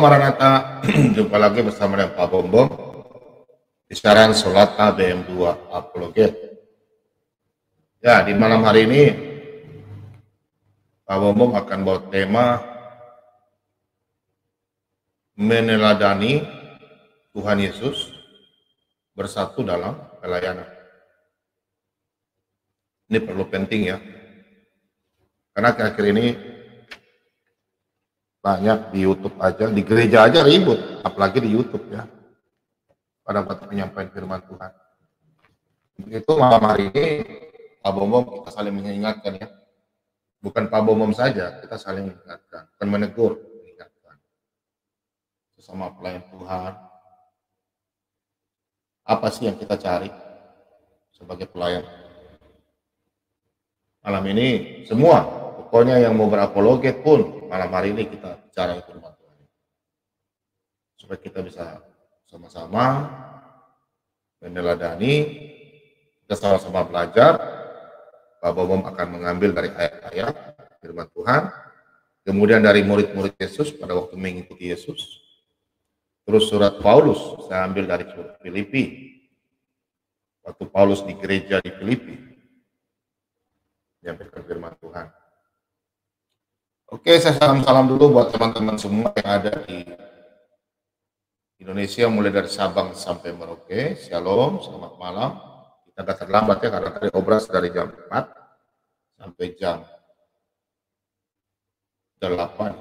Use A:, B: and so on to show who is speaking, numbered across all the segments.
A: Maranatha, jumpa lagi bersama dengan Pak Bombom di siaran Sholat ABM2 Apologet. Ya, di malam hari ini Pak Bombom akan bawa tema meneladani Tuhan Yesus bersatu dalam pelayanan. Ini perlu penting ya, karena akhir-akhir ini banyak di YouTube aja, di gereja aja ribut, apalagi di YouTube ya, pada waktu penyampaian firman Tuhan. Itu malam hari ini Pak Bombom kita saling mengingatkan ya, bukan Pak Bombom saja, kita saling mengingatkan, bukan menegur, mengingatkan sesama pelayan Tuhan. Apa sih yang kita cari sebagai pelayan? Malam ini semua, pokoknya yang mau berapologet pun malam hari ini kita bicara firman Tuhan, supaya kita bisa sama-sama meneladani, kita sama-sama belajar. Pak Bombom akan mengambil dari ayat-ayat firman Tuhan, kemudian dari murid-murid Yesus pada waktu mengikuti Yesus, terus surat Paulus saya ambil dari surat Filipi, waktu Paulus di gereja di Filipi menyampaikan firman Tuhan. Oke, saya salam-salam dulu buat teman-teman semua yang ada di Indonesia, mulai dari Sabang sampai Merauke. Shalom, selamat malam. Kita agak terlambat ya, karena tadi obras dari jam 4 sampai jam 8.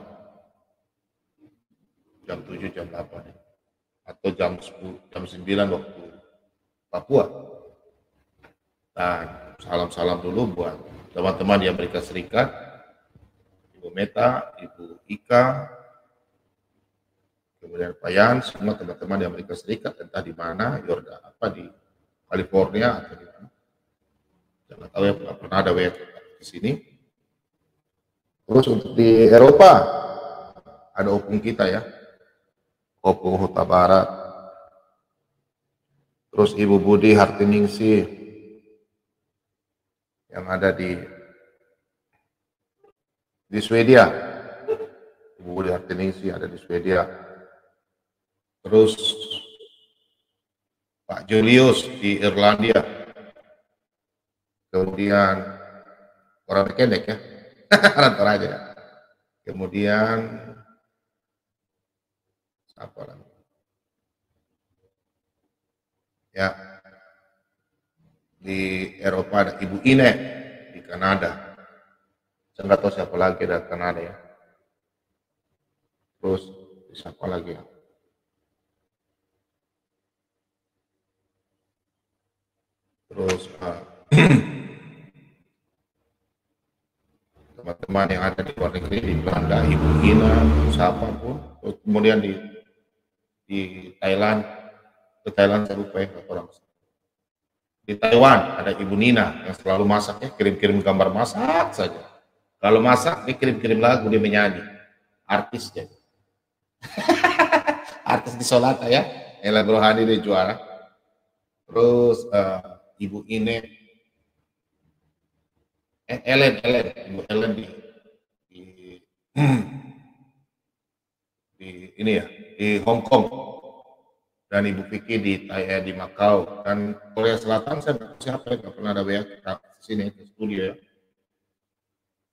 A: Jam 7, jam 8. Atau jam 10, jam 9 waktu Papua. Dan salam-salam dulu buat teman-teman di Amerika Serikat, Ibu Meta, Ibu Ika, kemudian Pak Yan, semua teman-teman di Amerika Serikat, entah di mana, Yordan, apa di California atau di mana. Jangan tahu ya, pernah ada WA di sini. Terus untuk di Eropa ada opung kita ya, opung Huta Barat. Terus Ibu Budi Hartiningsih yang ada di Swedia. Ibu Budi Hartiningsih ada di Swedia. Terus Pak Julius di Irlandia. Kemudian orang Kendek ya, rantar aja ya. Kemudian apa lagi? Ya, di Eropa ada Ibu Ine di Kanada. Saya nggak tahu siapa lagi dari Kanada ya. Terus siapa lagi ya? Terus teman-teman yang ada di luar negeri, di Belanda, Ibu Ina, siapapun. Terus kemudian di Thailand, ke Thailand saya lupa ya orang. Di Taiwan ada Ibu Nina yang selalu masak ya, kirim-kirim gambar masak saja. Kalau masak dia kirim-kirim lagu, dia menyanyi, artis ya. Artis di Solata ya, yang lagu rohani dia juara. Terus Ibu Ine, Ibu Ellen di ini ya, di Hong Kong, dan Ibu Vicky di Macau, dan Korea Selatan saya siapa ya, nggak pernah ada WA di sini di studio ya.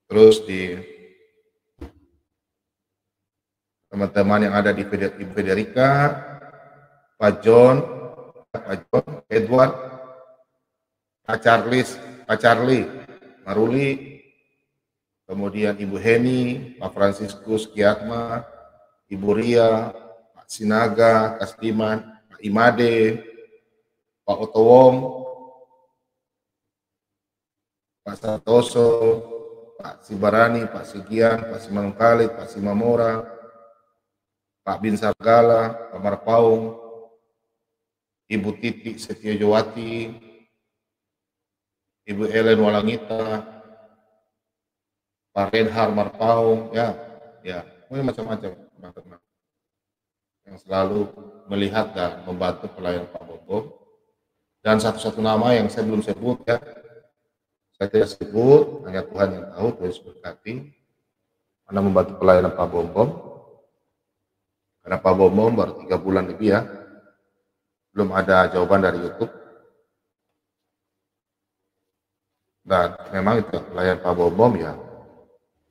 A: Terus di teman-teman yang ada di Ibu Federica, Pak John, Edward, Pak Charlie, Maruli, kemudian Ibu Heni, Pak Franciscus Kiatma, Ibu Ria, Pak Sinaga, Kasdiman, Pak Imade, Pak Otowong, Pak Santoso, Pak Sibarani, Pak Sigian, Pak Simanungkalit, Pak Simamora, Pak Bin Sargala, Pak Marpaung, Ibu Titi Setiojawati, Ibu Ellen Walangita, Pak Renhar Marpaung, ya, macam-macam teman-teman yang selalu melihat dan membantu pelayan Pak Bombom. Dan satu-satu nama yang saya belum sebut ya, saya tidak sebut, hanya Tuhan yang tahu, Tuhan berkati, karena membantu pelayanan Pak Bombom. Karena Pak Bambang baru 3 bulan lebih ya, belum ada jawaban dari YouTube. Dan memang itu pelayan Pak Bambang ya,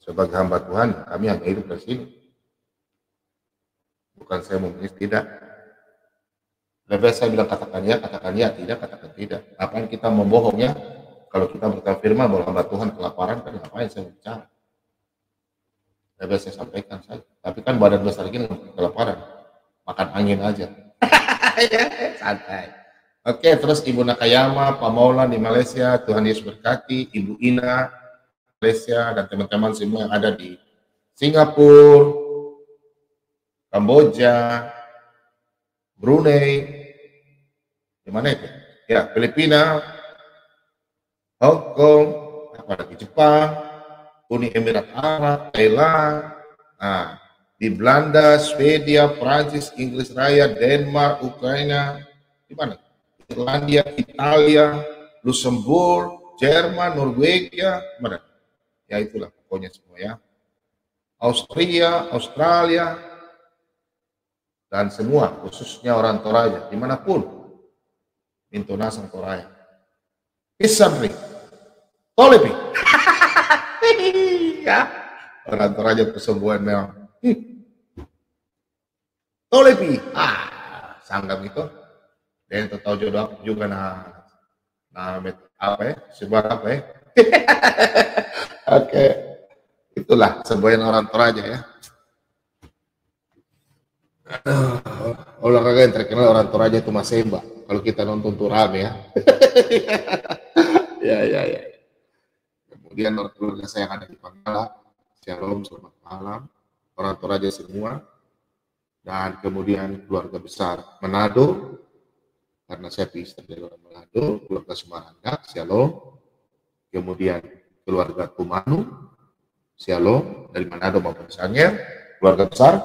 A: sebagai hamba Tuhan, kami hanya hidup dari sini. Bukan saya memilih, tidak. Lebih saya bilang katakan ya, tidak, katakan tidak. Apaan kita membohongnya? Kalau kita berkata firman bahwa hamba Tuhan kelaparan, kan ngapain saya bicara? Lebih saya sampaikan saja. Tapi kan badan besar gini kelaparan, makan angin aja. Santai. Oke, terus Ibu Nakayama, Pak Maulan di Malaysia, Tuhan Yesus berkati, Ibu Ina, Malaysia, dan teman-teman semua yang ada di Singapura, Kamboja, Brunei, di mana itu? Ya, Filipina, Hong Kong, apalagi Jepang, Uni Emirat Arab, Thailand, nah, di Belanda, Swedia, Prancis, Inggris Raya, Denmark, Ukraina, di mana? Irlandia, Italia, Luxembourg, Jerman, Norwegia, mana? Ya itulah pokoknya semua ya. Austria, Australia, dan semua, khususnya orang Toraja, dimanapun, Intonasi Toraja. Isamri, Tolepi, ya, orang Toraja kesembuhan memang. Tolepi, sanggam itu, dan tahu jodoh juga nah apa ya, sebuah apa ya. Oke, itulah semboyan orang Toraja ya. Olahraga yang terkenal orang Toraja itu Mas Semba. Kalau kita nonton tuh rame ya. ya. Kemudian keluarga saya yang ada di Panggala, Shalom, selamat malam. Orang Toraja semua. Dan kemudian keluarga besar Manado, karena saya bisa dari orang Manado, keluarga Sumaranda, Shalom. Kemudian keluarga Tumanu, Shalom, dari Manado maupun Sangir, keluarga besar,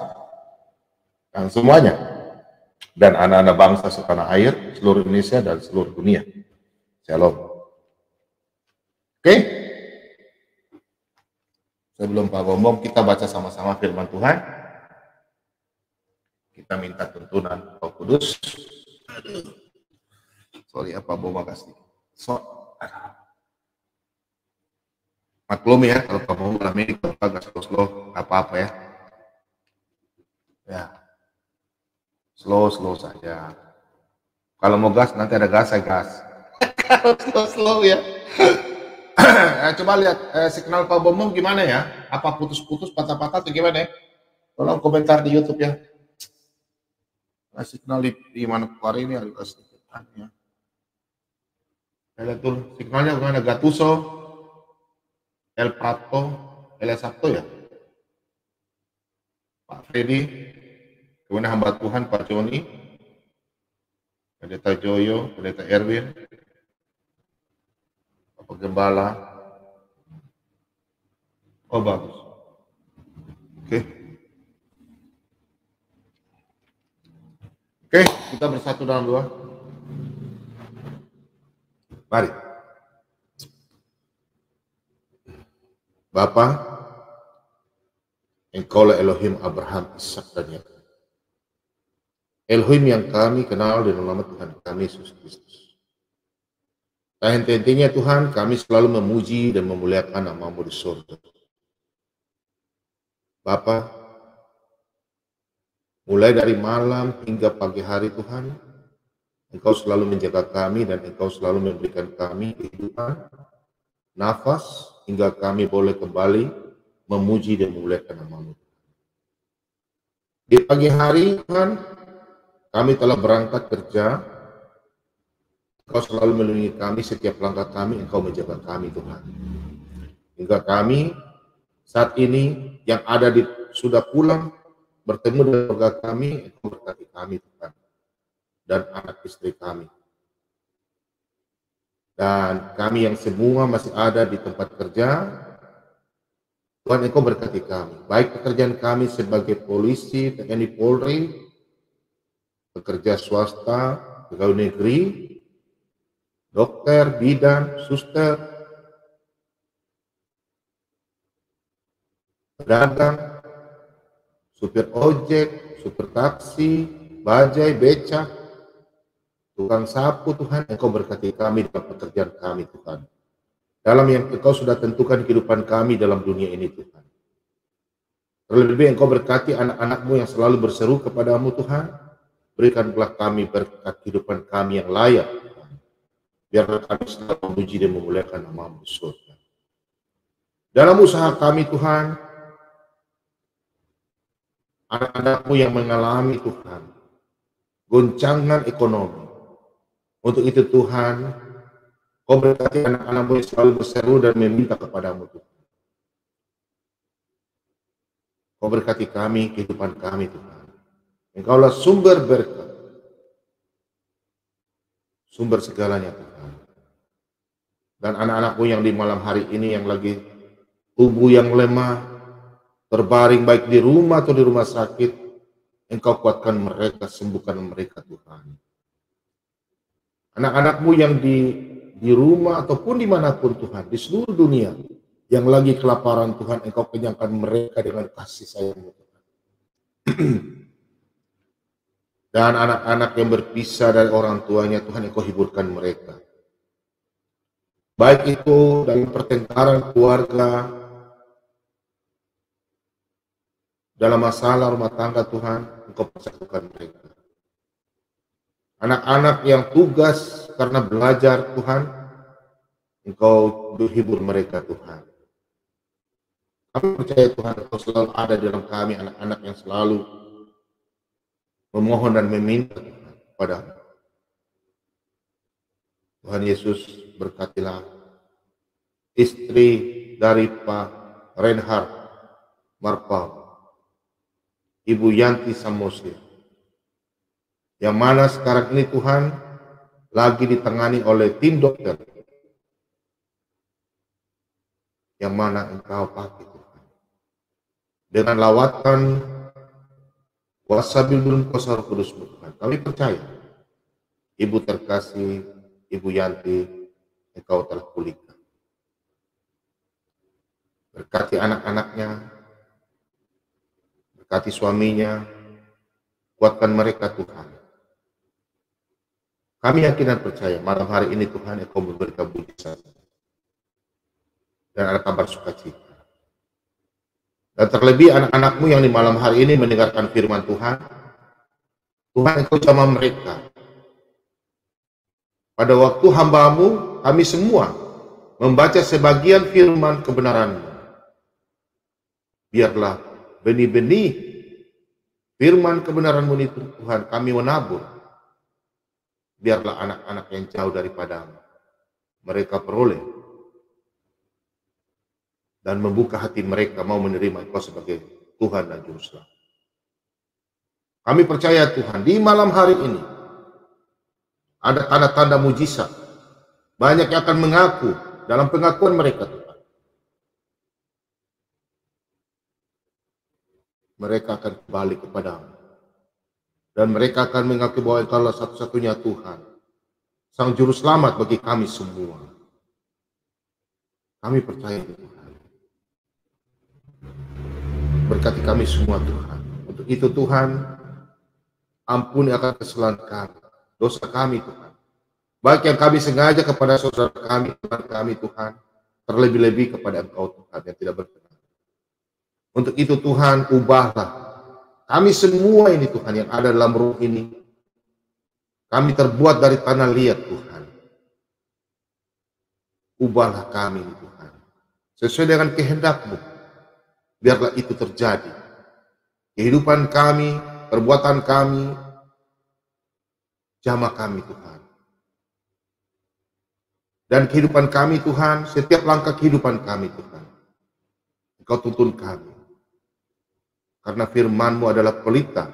A: dan semuanya. Dan anak-anak bangsa setanah air, seluruh Indonesia dan seluruh dunia. Shalom. Oke? Sebelum Pak Bambang, kita baca sama-sama firman Tuhan. Kita minta tuntunan Roh Kudus. Sorry apa Bambang kasih. Maklum ya, kalau Pak Bambang Amerika agak slow, apa-apa ya. Ya. Slow saja. Kalau mau gas, nanti ada gas, saya gas. Kalau slow ya. Coba lihat signal Pak Bambang gimana ya? Apa putus-putus, patah-patah atau gimana ya? Tolong komentar di YouTube ya. Signal di mana hari ini agak sedikit aneh ya. Lihat tuh signalnya gimana? Gattuso, El Prato, El Sabto ya. Pak Freddy, kemudian hamba Tuhan Pak Joni, Pendeta Joyo, Pendeta Erwin, Bapak Gembala. Oh bagus. Oke, kita bersatu dalam doa. Mari. Bapa, Engkaulah Elohim Abraham, Ishak dan Yakub. Elohim yang kami kenal dengan nama Tuhan kami Yesus Kristus. Dan intinya Tuhan, kami selalu memuji dan memuliakan nama-Mu di surga. Bapa, mulai dari malam hingga pagi hari Tuhan, Engkau selalu menjaga kami dan Engkau selalu memberikan kami kehidupan, nafas, hingga kami boleh kembali memuji dan memuliakan nama-Mu. Di pagi hari Tuhan, kami telah berangkat kerja, Engkau selalu melindungi kami setiap langkah kami, Engkau menjaga kami Tuhan. Hingga kami saat ini yang ada sudah pulang, bertemu dengan keluarga kami, Engkau berkati kami Tuhan. Dan anak istri kami. Dan kami yang semua masih ada di tempat kerja, Tuhan Engkau berkati kami. Baik pekerjaan kami sebagai polisi, TNI Polri, pekerja swasta, pegawai negeri, dokter, bidan, suster, pedagang, supir ojek, supir taksi, bajai, becak, tukang sapu Tuhan, Engkau berkati kami dalam pekerjaan kami Tuhan. Dalam yang Engkau sudah tentukan kehidupan kami dalam dunia ini Tuhan. Terlebih Engkau berkati anak-anak-Mu yang selalu berseru kepadamu Tuhan. Berikanlah kami berkat kehidupan kami yang layak Tuhan. Biarlah kami selalu memuji dan memuliakan nama-Mu di surga. Dalam usaha kami Tuhan, anak-anak-Mu yang mengalami Tuhan goncangan ekonomi. Untuk itu Tuhan, Kau berkati anak-anak-Mu yang selalu berseru dan meminta kepadamu Tuhan. Kau berkati kami, kehidupan kami Tuhan. Engkaulah sumber berkat, sumber segalanya Tuhan. Dan anak-anak-Mu yang di malam hari ini yang lagi tubuh yang lemah, terbaring baik di rumah atau di rumah sakit, Engkau kuatkan mereka, sembuhkan mereka Tuhan. Anak-anak-Mu yang di rumah ataupun dimanapun Tuhan, di seluruh dunia, yang lagi kelaparan Tuhan, Engkau kenyangkan mereka dengan kasih sayang-Mu Tuhan. Dan anak-anak yang berpisah dari orang tuanya, Tuhan Engkau hiburkan mereka. Baik itu dalam pertengkaran keluarga, dalam masalah rumah tangga Tuhan, Engkau persatukan mereka. Anak-anak yang tugas karena belajar Tuhan, Engkau hibur mereka Tuhan. Kami percaya Tuhan Engkau selalu ada dalam kami, anak-anak yang selalu memohon dan meminta Tuhan kepada-Mu. Tuhan Yesus berkatilah istri dari Pak Reinhard Marpal, Ibu Yanti Samosir, yang mana sekarang ini Tuhan lagi ditangani oleh tim dokter, yang mana Engkau pakai Tuhan. Dengan lawatan kuasa bimbingan kuasa Roh Kudus Tuhan, kami percaya Ibu terkasih, Ibu Yanti, Engkau telah pulihkan. Berkati anak-anaknya, berkati suaminya, kuatkan mereka Tuhan. Kami yakin dan percaya malam hari ini Tuhan Engkau memberikan mujizat dan ada kabar sukacita. Dan terlebih anak-anak-Mu yang di malam hari ini mendengarkan firman Tuhan, Tuhan Engkau jamah mereka. Pada waktu hamba-Mu, kami semua membaca sebagian firman kebenaran-Mu. Biarlah benih-benih firman kebenaran-Mu itu Tuhan kami menabur. Biarlah anak-anak yang jauh daripada-Mu, mereka peroleh dan membuka hati mereka mau menerima Engkau sebagai Tuhan dan Juru Selamat. Kami percaya Tuhan, di malam hari ini ada tanda-tanda mujizat. Banyak yang akan mengaku dalam pengakuan mereka Tuhan. Mereka akan kembali kepada-Mu. Dan mereka akan mengaku bahwa Engkaulah satu-satunya Tuhan, Sang Juru Selamat bagi kami semua. Kami percaya Tuhan. Berkati kami semua Tuhan. Untuk itu Tuhan, ampuni akan kesalahan kami, dosa kami Tuhan. Baik yang kami sengaja kepada saudara kami, teman kami Tuhan, terlebih-lebih kepada Engkau Tuhan yang tidak berkenan. Untuk itu Tuhan, ubahlah kami semua ini Tuhan yang ada dalam roh ini. Kami terbuat dari tanah liat Tuhan. Ubahlah kami Tuhan. Sesuai dengan kehendak-Mu. Biarlah itu terjadi. Kehidupan kami, perbuatan kami, jamah kami Tuhan. Dan kehidupan kami Tuhan, setiap langkah kehidupan kami Tuhan, Engkau tuntun kami. Karena firman-Mu adalah pelita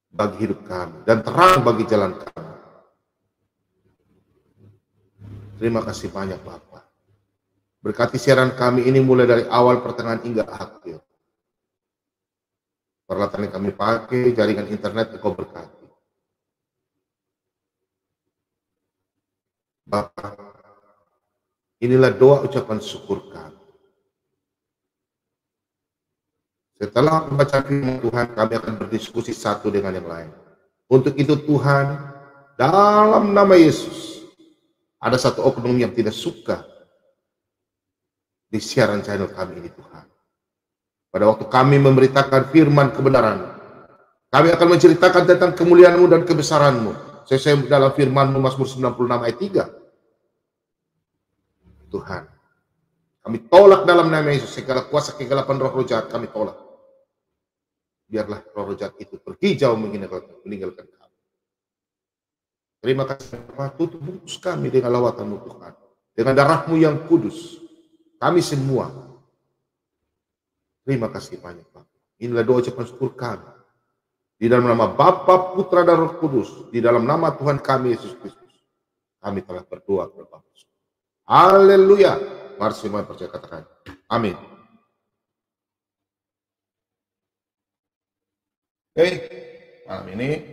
A: bagi hidup kami dan terang bagi jalan kami. Terima kasih banyak Bapak. Berkati siaran kami ini mulai dari awal, pertengahan hingga akhir. Peralatan yang kami pakai, jaringan internet Engkau berkati. Bapak, inilah doa ucapan syukur kami. Setelah membaca firman Tuhan, kami akan berdiskusi satu dengan yang lain. Untuk itu Tuhan, dalam nama Yesus, ada satu oknum yang tidak suka di siaran channel kami ini Tuhan. Pada waktu kami memberitakan firman kebenaran, kami akan menceritakan tentang kemuliaan-Mu dan kebesaran-Mu. Sesuai dalam firman-Mu Mazmur 96 ayat 3. Tuhan, kami tolak dalam nama Yesus segala kuasa kegelapan roh jahat, kami tolak. Biarlah roh jahat itu pergi jauh meninggalkan kami. Terima kasih Bapak, tutup bungkus kami dengan lawatan-Mu Tuhan. Dengan darah-Mu yang kudus. Kami semua. Terima kasih banyak Bapak. Inilah doa ucapan syukur kami. Di dalam nama Bapa, Putra, dan Roh Kudus. Di dalam nama Tuhan kami Yesus Kristus. Kami telah berdoa kepada Bapa. Haleluya. Mari semua percaya katakan. Amin. Oke, malam ini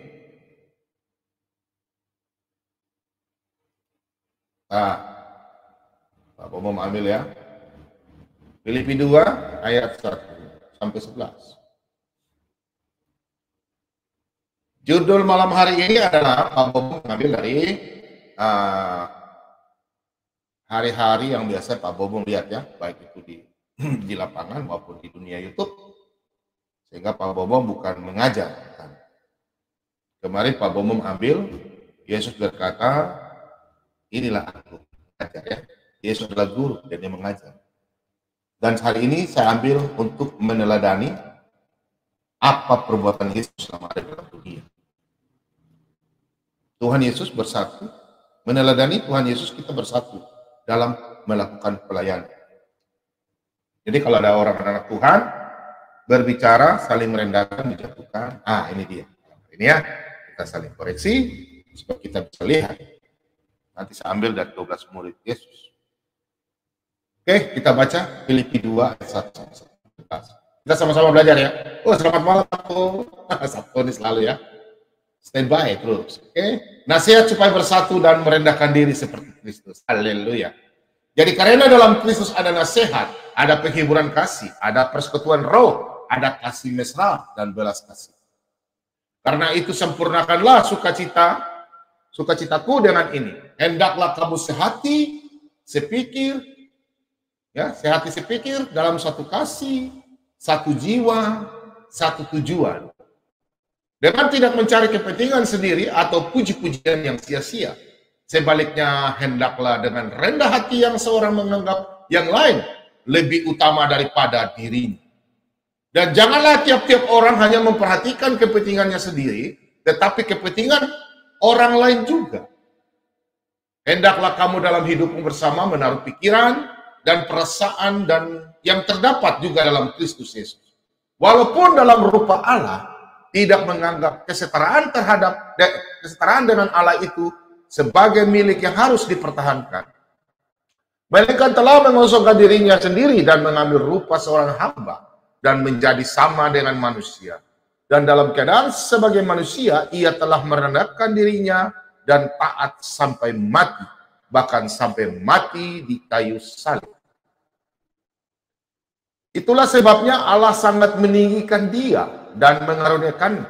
A: Pak Bomo ambil ya. Filipi 2 ayat 1 sampai 11. Judul malam hari ini adalah Pak Bomo mengambil dari hari-hari yang biasa Pak Bomo lihat ya, baik itu di lapangan maupun di dunia YouTube. Sehingga Pak Bomo bukan mengajar. Kemarin Pak Bomo ambil, Yesus berkata, inilah aku mengajar ya. Yesus adalah guru dan dia mengajar. Dan hari ini saya ambil untuk meneladani apa perbuatan Yesus selama ada dalam dunia. Tuhan Yesus bersatu, meneladani Tuhan Yesus kita bersatu dalam melakukan pelayanan. Jadi kalau ada orang anak Tuhan, berbicara, saling merendahkan, dijatuhkan. Ini dia. Ini ya, kita saling koreksi, supaya kita bisa lihat. Nanti saya ambil dari 12 murid Yesus. Oke, kita baca Filipi 2 ayat 1. Kita sama-sama belajar ya. Selamat malam Sabtu. Sabtu ini selalu ya. Stand by terus. Oke. Nasihat supaya bersatu dan merendahkan diri seperti Kristus. Haleluya. Jadi karena dalam Kristus ada nasihat, ada penghiburan kasih, ada persekutuan roh, ada kasih mesra dan belas kasih. Karena itu sempurnakanlah sukacitaku dengan ini. Hendaklah kamu sehati, sepikir, ya, sehati sepikir dalam satu kasih, satu jiwa, satu tujuan. Dengan tidak mencari kepentingan sendiri atau puji-pujian yang sia-sia. Sebaliknya hendaklah dengan rendah hati yang seorang menganggap yang lain lebih utama daripada dirinya. Dan janganlah tiap-tiap orang hanya memperhatikan kepentingannya sendiri, tetapi kepentingan orang lain juga. Hendaklah kamu dalam hidupmu bersama menaruh pikiran dan perasaan dan yang terdapat juga dalam Kristus Yesus. Walaupun dalam rupa Allah, tidak menganggap kesetaraan dengan Allah itu sebagai milik yang harus dipertahankan. Melainkan telah mengosongkan dirinya sendiri dan mengambil rupa seorang hamba dan menjadi sama dengan manusia. Dan dalam keadaan sebagai manusia, ia telah merendahkan dirinya dan taat sampai mati, bahkan sampai mati di kayu salib. Itulah sebabnya Allah sangat meninggikan dia dan mengaruniakan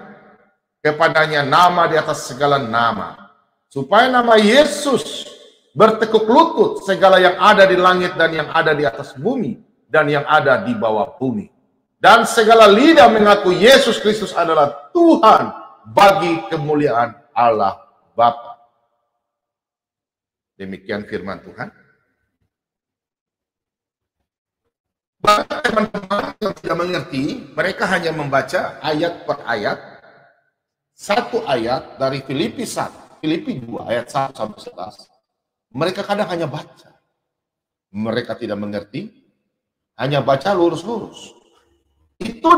A: kepadanya nama di atas segala nama, supaya nama Yesus bertekuk lutut segala yang ada di langit dan yang ada di atas bumi dan yang ada di bawah bumi. Dan segala lidah mengaku Yesus Kristus adalah Tuhan bagi kemuliaan Allah Bapa. Demikian firman Tuhan. Banyak teman-teman yang tidak mengerti, mereka hanya membaca ayat per ayat. Satu ayat dari Filipi 2 ayat 1 sampai 11. Mereka kadang hanya baca. Mereka tidak mengerti, hanya baca lurus-lurus. Itu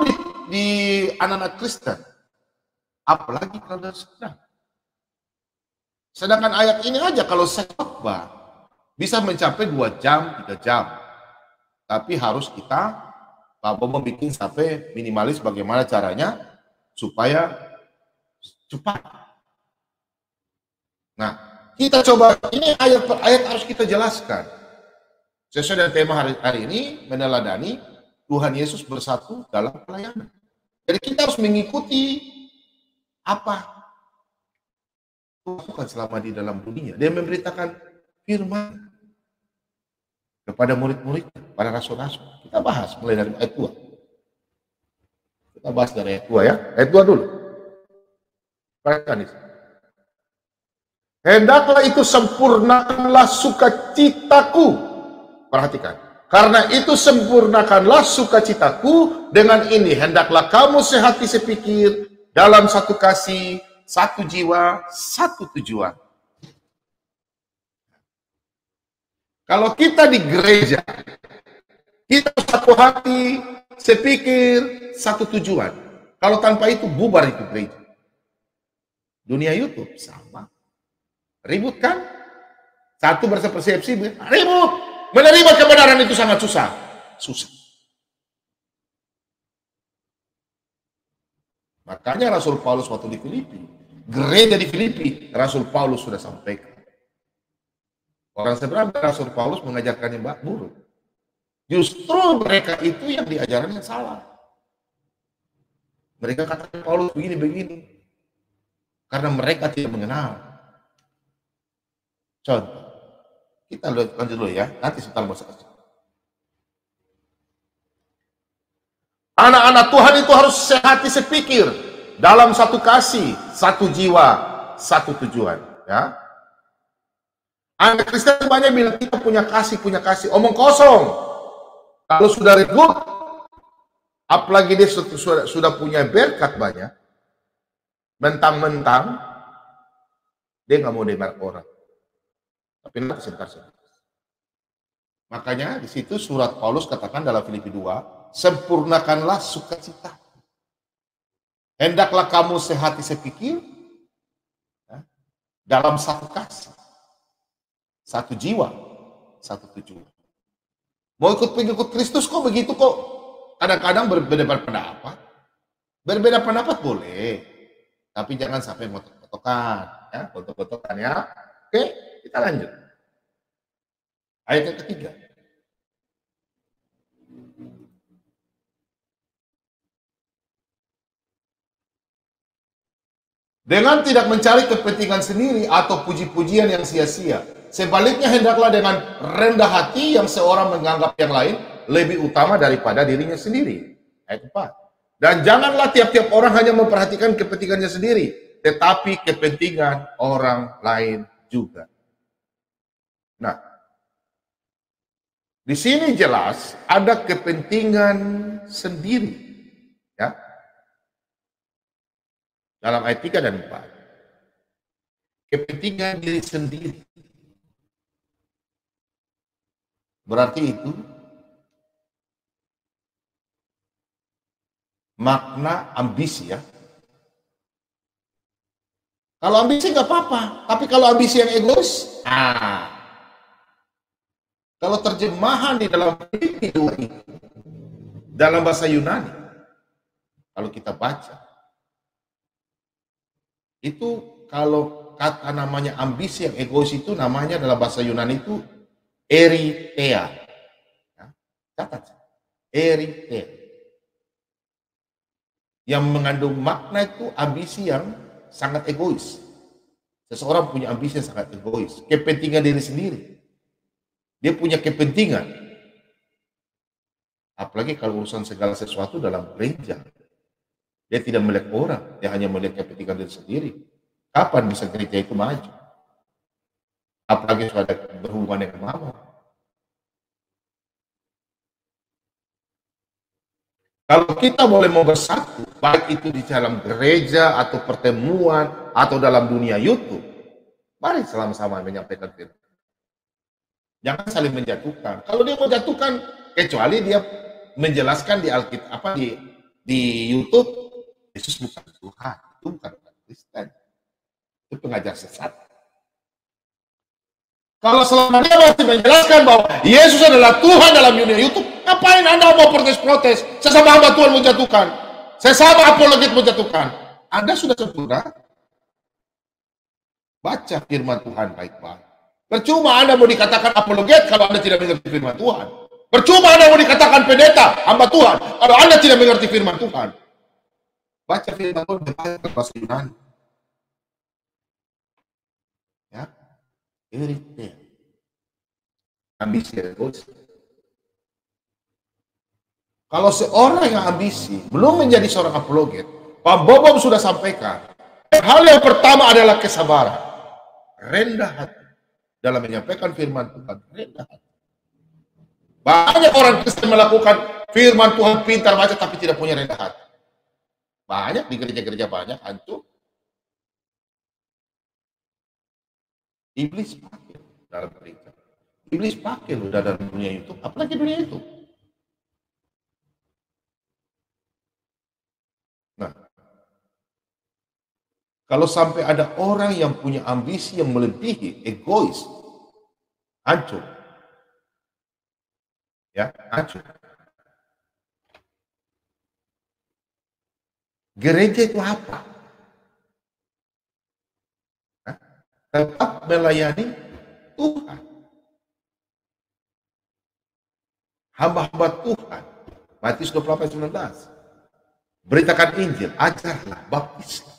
A: di anak-anak Kristen. Apalagi kalau sedang. Sedangkan ayat ini aja kalau saya khotbah bisa mencapai 2 jam, 3 jam. Tapi harus kita, Pak Bomo bikin sampai minimalis bagaimana caranya supaya cepat. Nah, kita coba, ini ayat per ayat harus kita jelaskan. Sesuai dengan tema hari ini, meneladani Tuhan Yesus bersatu dalam pelayanan. Jadi kita harus mengikuti apa Tuhan lakukan selama di dalam dunia. Dia memberitakan firman kepada murid-murid, para rasul-rasul. Kita bahas mulai dari ayat 2. Kita bahas dari ayat 2 ya. Ayat 2 dulu. Perhatikan ini. Hendaklah itu sempurnakanlah sukacitaku. Perhatikan. Karena itu sempurnakanlah sukacitaku dengan ini. Hendaklah kamu sehati sepikir dalam satu kasih, satu jiwa, satu tujuan. Kalau kita di gereja, kita satu hati, sepikir, satu tujuan. Kalau tanpa itu bubar itu gereja. Dunia YouTube sama. Ribut kan? Satu berpersepsi, ribut. Menerima kebenaran itu sangat susah. Susah. Makanya Rasul Paulus waktu di Filipi, gereja di Filipi, Rasul Paulus sudah sampaikan. Orang seberang Rasul Paulus mengajarkan yang buruk. Justru mereka itu yang diajaran yang salah. Mereka katakan Paulus begini-begini. Karena mereka tidak mengenal. Contoh. Kita lanjut dulu ya. Nanti sebentar bahasa kasih. Anak-anak Tuhan itu harus sehati sepikir. Dalam satu kasih, satu jiwa, satu tujuan. Ya. Anak Kristen banyak bilang kita punya kasih, omong kosong. Kalau sudah ribut, apalagi dia sudah punya berkat banyak, mentang-mentang dia nggak mau dengar orang. Tapi nanti sebentar. Makanya di situ surat Paulus katakan dalam Filipi 2, sempurnakanlah sukacita. Hendaklah kamu sehati sepikir ya, dalam satu kasih. Satu jiwa, satu tujuan. Mau ikut pengikut Kristus kok begitu kok. Kadang-kadang berbeda pendapat. Berbeda pendapat boleh. Tapi jangan sampai ngotok-ngotokan. Ya, ngotok-ngotokan ya. Oke, kita lanjut. Ayat yang ketiga. Dengan tidak mencari kepentingan sendiri atau puji-pujian yang sia-sia. Sebaliknya hendaklah dengan rendah hati yang seorang menganggap yang lain lebih utama daripada dirinya sendiri. Ayat 4. Dan janganlah tiap-tiap orang hanya memperhatikan kepentingannya sendiri, tetapi kepentingan orang lain juga. Nah, di sini jelas ada kepentingan sendiri. Ya. Dalam ayat 3 dan 4. Kepentingan diri sendiri. Berarti itu makna ambisi ya. Kalau ambisi nggak apa-apa, tapi kalau ambisi yang egois, kalau terjemahan di dalam Filipi 2 itu, dalam bahasa Yunani, kalau kita baca, itu kalau kata namanya ambisi yang egois itu namanya dalam bahasa Yunani itu eritheia. Ya, catat. Eritheia. Yang mengandung makna itu ambisi yang sangat egois. Seseorang punya ambisi yang sangat egois. Kepentingan diri sendiri. Dia punya kepentingan. Apalagi kalau urusan segala sesuatu dalam gereja. Dia tidak melihat orang. Dia hanya melihat kepentingan diri sendiri. Kapan bisa gereja itu maju? Apalagi sudah berhubungan dengan mamon. Kalau kita boleh mau bersatu, baik itu di dalam gereja atau pertemuan atau dalam dunia YouTube, mari sama-sama menyampaikan firman. Jangan saling menjatuhkan. Kalau dia menjatuhkan, kecuali dia menjelaskan di Alkitab di YouTube, Yesus bukan Tuhan, itu bukan Kristen, itu pengajar sesat. Kalau selama dia masih menjelaskan bahwa Yesus adalah Tuhan dalam dunia YouTube, ngapain Anda mau protes-protes? Sesama hamba Tuhan menjatuhkan, sesama apologet menjatuhkan. Anda sudah sempurna. Baca firman Tuhan baik-baik. Percuma Anda mau dikatakan apologet kalau Anda tidak mengerti firman Tuhan. Percuma Anda mau dikatakan pendeta, hamba Tuhan, kalau Anda tidak mengerti firman Tuhan. Baca firman Tuhan di bahasa Yunani. Ya, irite. Ambisi egois. Kalau seorang yang ambisi belum menjadi seorang apologet, Pak Bobom sudah sampaikan. Hal yang pertama adalah kesabaran, rendah hati dalam menyampaikan firman Tuhan, rendah hati. Banyak orang Kristen melakukan firman Tuhan pintar baca tapi tidak punya rendah hati. Banyak di gereja-gereja banyak hancur. Iblis pakai dalam gereja. Iblis pakai loh dalam dunia itu, apalagi dunia itu. Nah, kalau sampai ada orang yang punya ambisi yang melebihi, egois, hancur. Ya, hancur. Gereja itu apa? Tetap melayani Tuhan. Hamba-hamba Tuhan. Matius 28:19. Beritakan Injil, ajarlah, baptislah.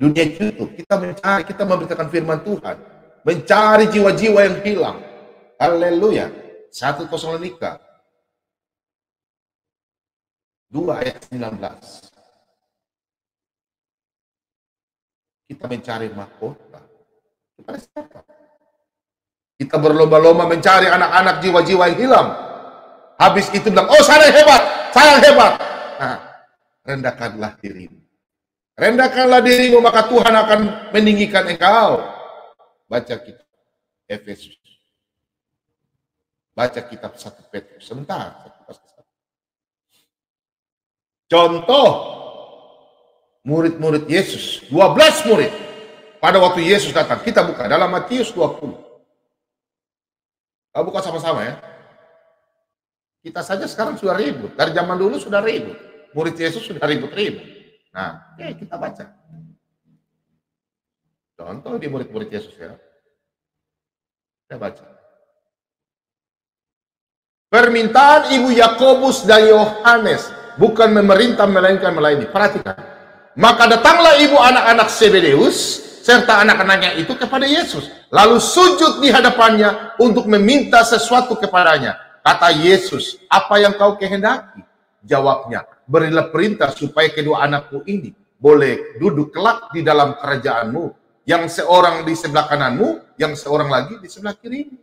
A: Dunia itu kita memberitakan firman Tuhan, mencari jiwa-jiwa yang hilang. Haleluya. 1 Tesalonika 2:19. Kita mencari mahkota. Kita berlomba-lomba mencari anak-anak jiwa-jiwa yang hilang. Habis itu bilang, oh saya hebat, saya hebat. Nah, rendahkanlah dirimu. Rendahkanlah dirimu, maka Tuhan akan meninggikan engkau. Baca kitab Efesus. Baca kitab 1 Petrus. Sebentar. Contoh, murid-murid Yesus. 12 murid. Pada waktu Yesus datang. Kita buka dalam Matius 20. Kita buka sama-sama ya. Kita saja sekarang sudah ribut. Dari zaman dulu sudah ribut. Murid Yesus sudah ribut-ribut. Nah, kita baca. Contoh di murid-murid Yesus ya. Kita baca. Permintaan ibu Yakobus dan Yohanes bukan memerintah melainkan melayani. Perhatikan. Maka datanglah ibu anak-anak Zebedeus serta anak-anaknya itu kepada Yesus. Lalu sujud di hadapannya untuk meminta sesuatu kepadanya. Kata Yesus, apa yang kau kehendaki? Jawabnya, berilah perintah supaya kedua anakku ini boleh duduk kelak di dalam kerajaanmu. Yang seorang di sebelah kananmu, yang seorang lagi di sebelah kirimu.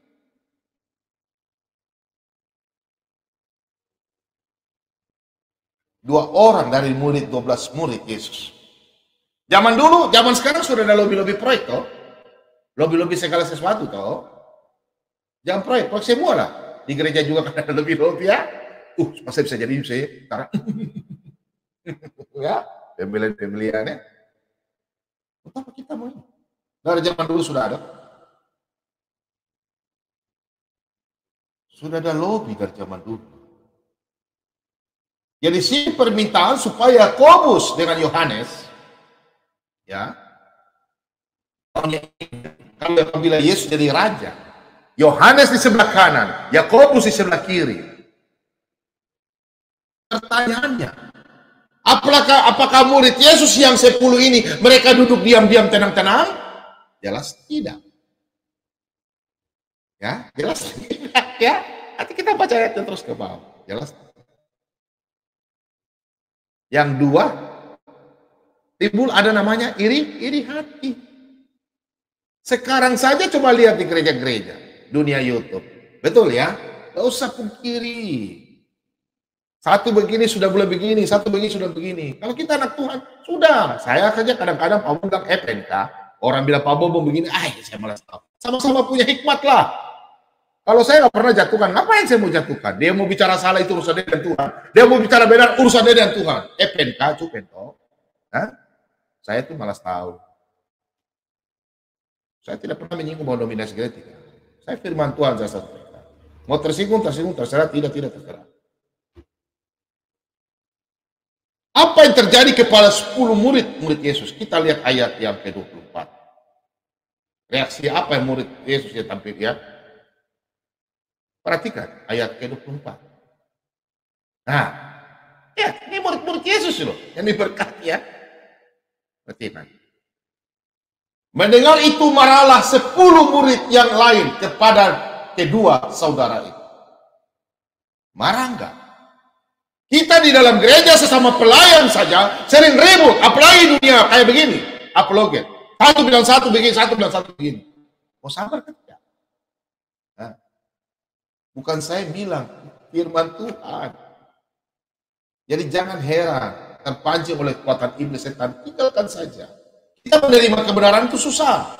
A: Dua orang dari murid, 12 murid Yesus. Zaman dulu, zaman sekarang sudah ada lobby-lobby proyek toh. Lobby-lobby segala sesuatu toh. Jangan proyek semua lah. Di gereja juga kan ada lobby-lobby ya. Masa bisa jadi saya sekarang. Ya, pembelian-pembeliannya. Betapa kita mau. Dari zaman dulu sudah ada. Sudah ada lobby dari zaman dulu. Jadi sini permintaan supaya Yakobus dengan Yohanes, ya, kalau apabila Yesus jadi raja, Yohanes di sebelah kanan, Yakobus di sebelah kiri. Pertanyaannya, apakah murid Yesus yang 10 ini mereka duduk diam-diam tenang-tenang? Jelas tidak. Ya, jelas tidak. Ya, nanti kita baca ayat terus ke bawah. Jelas. Yang dua, timbul ada namanya iri hati. Sekarang saja coba lihat di gereja-gereja dunia YouTube. Betul ya? Gak usah pungkiri. Satu begini sudah boleh begini, satu begini sudah begini. Kalau kita anak Tuhan, sudah. Saya saja kadang-kadang Pak Bobo bilang FNK. Orang bilang Pak Bobo begini, saya malas tahu. Sama-sama punya hikmat lah. Kalau saya nggak pernah jatuhkan, ngapain saya mau jatuhkan? Dia mau bicara salah itu urusan dia dan Tuhan. Dia mau bicara benar urusan dia dan Tuhan. FNK, cupento. Saya tuh malas tahu. Saya tidak pernah menyinggung bahwa dominasi genetik. Saya firman Tuhan saya sampaikan. Mau tersinggung, terserah, tidak, terserah. Apa yang terjadi kepada 10 murid Yesus? Kita lihat ayat yang ke-24. Reaksi apa yang murid Yesus yang tampil ya? Perhatikan ayat ke-24. Nah, ya, ini murid-murid Yesus loh yang diberkati ya. Perhatikan. Mendengar itu marahlah 10 murid yang lain kepada kedua saudara itu. Marah enggak? Kita di dalam gereja sesama pelayan saja sering ribut, apalagi dunia kayak begini, apologet. Satu bilang satu begini, satu bilang satu begini. Mau sabar kan? Ya. Nah, bukan saya bilang, firman Tuhan. Jadi jangan heran, terpancing oleh kekuatan iblis setan, tinggalkan saja. Kita menerima kebenaran itu susah.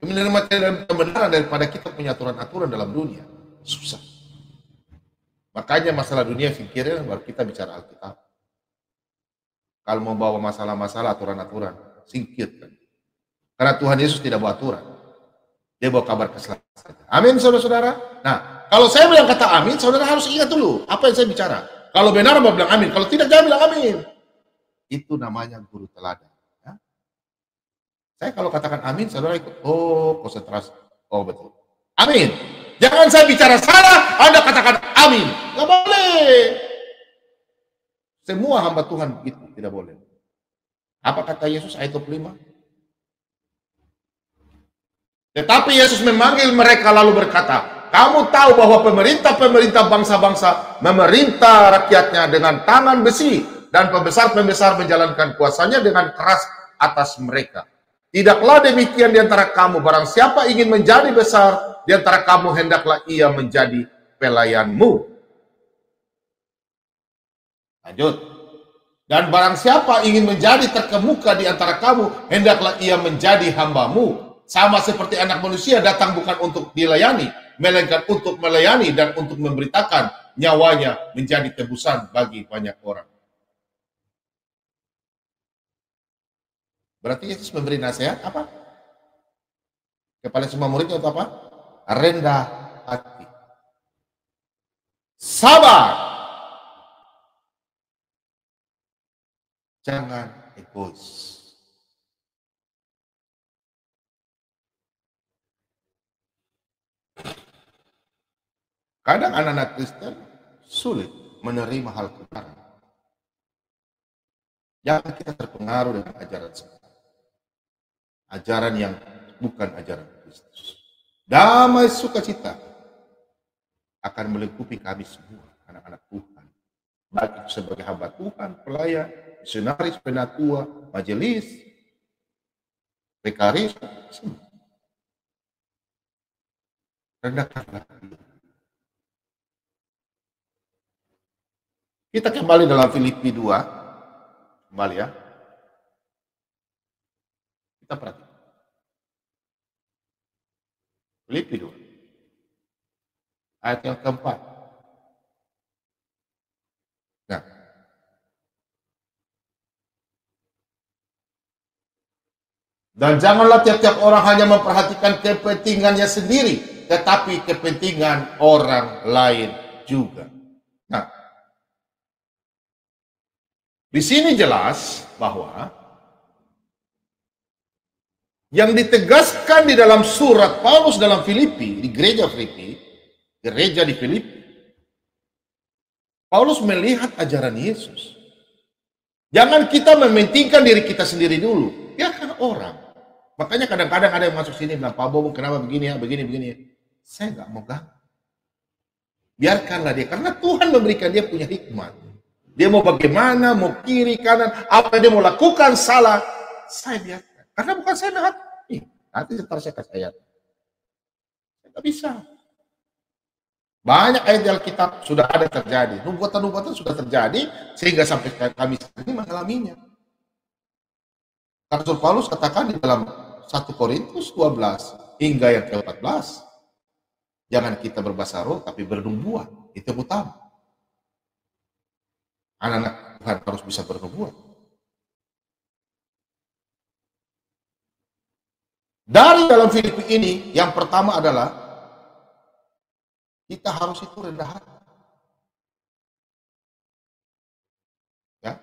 A: Menerima kebenaran daripada kita punya aturan-aturan dalam dunia, susah. Makanya masalah dunia pikirnya baru kita bicara Alkitab. Kalau mau bawa masalah-masalah, aturan-aturan, singkirkan. Karena Tuhan Yesus tidak bawa aturan. Dia bawa kabar keselamatan. Amin, saudara-saudara. Nah, kalau saya bilang kata amin, saudara harus ingat dulu apa yang saya bicara. Kalau benar, mau bilang amin. Kalau tidak, jangan bilang amin. Itu namanya guru teladan. Ya? Saya kalau katakan amin, saudara ikut. Oh, konsentrasi. Oh, betul. Amin. Jangan saya bicara salah, Anda katakan amin. Nggak boleh. Semua hamba Tuhan begitu, tidak boleh. Apa kata Yesus ayat 25? Tetapi Yesus memanggil mereka lalu berkata, kamu tahu bahwa pemerintah-pemerintah bangsa-bangsa memerintah rakyatnya dengan tangan besi, dan pembesar-pembesar menjalankan kuasanya dengan keras atas mereka. Tidaklah demikian di antara kamu, barang siapa ingin menjadi besar di antara kamu, hendaklah ia menjadi pelayanmu. Lanjut. Dan barang siapa ingin menjadi terkemuka di antara kamu, hendaklah ia menjadi hambamu. Sama seperti anak manusia datang bukan untuk dilayani, melainkan untuk melayani dan untuk memberitakan nyawanya menjadi tebusan bagi banyak orang. Berarti Yesus memberi nasihat apa? Kepada semua muridnya itu apa? Rendah hati. Sabar. Jangan egois. Kadang anak-anak Kristen sulit menerima hal kebenaran. Jangan kita terpengaruh dengan ajaran setan. Ajaran yang bukan ajaran Kristus. Damai sukacita akan melingkupi kami semua, anak-anak Tuhan. Baik itu sebagai hamba Tuhan, pelayan, misionaris, penatua, majelis, pekaris, semua. Rendahkanlah diri. Kita kembali dalam Filipi 2. Kembali ya. Kita perhatikan. Filipi 2. Ayat yang keempat. Nah. Dan janganlah tiap-tiap orang hanya memperhatikan kepentingannya sendiri, tetapi kepentingan orang lain juga. Nah, di sini jelas bahwa yang ditegaskan di dalam surat Paulus dalam Filipi, di gereja Filipi, gereja di Filipi, Paulus melihat ajaran Yesus. Jangan kita mementingkan diri kita sendiri dulu, biarkan orang. Makanya kadang-kadang ada yang masuk sini bilang, Pak Bobo kenapa begini ya, begini ya. Saya nggak mau ganggu. Biarkanlah dia, karena Tuhan memberikan dia punya hikmat. Dia mau bagaimana, mau kiri, kanan, apa dia mau lakukan salah, saya biarkan. Karena bukan saya lihat. Nanti setelah saya kasih ayat. Saya nggak bisa. Banyak ayat di Alkitab sudah ada terjadi. Nubuatan-nubuatan sudah terjadi, sehingga sampai kami ini mengalaminya. Rasul Paulus katakan di dalam 1 Korintus 12 hingga yang ke-14, jangan kita berbahasa roh, tapi bernubuat. Itu yang utama. Anak-anak Tuhan harus bisa bernubuat. Dari dalam Filipi ini, yang pertama adalah kita harus itu rendah hati. Ya.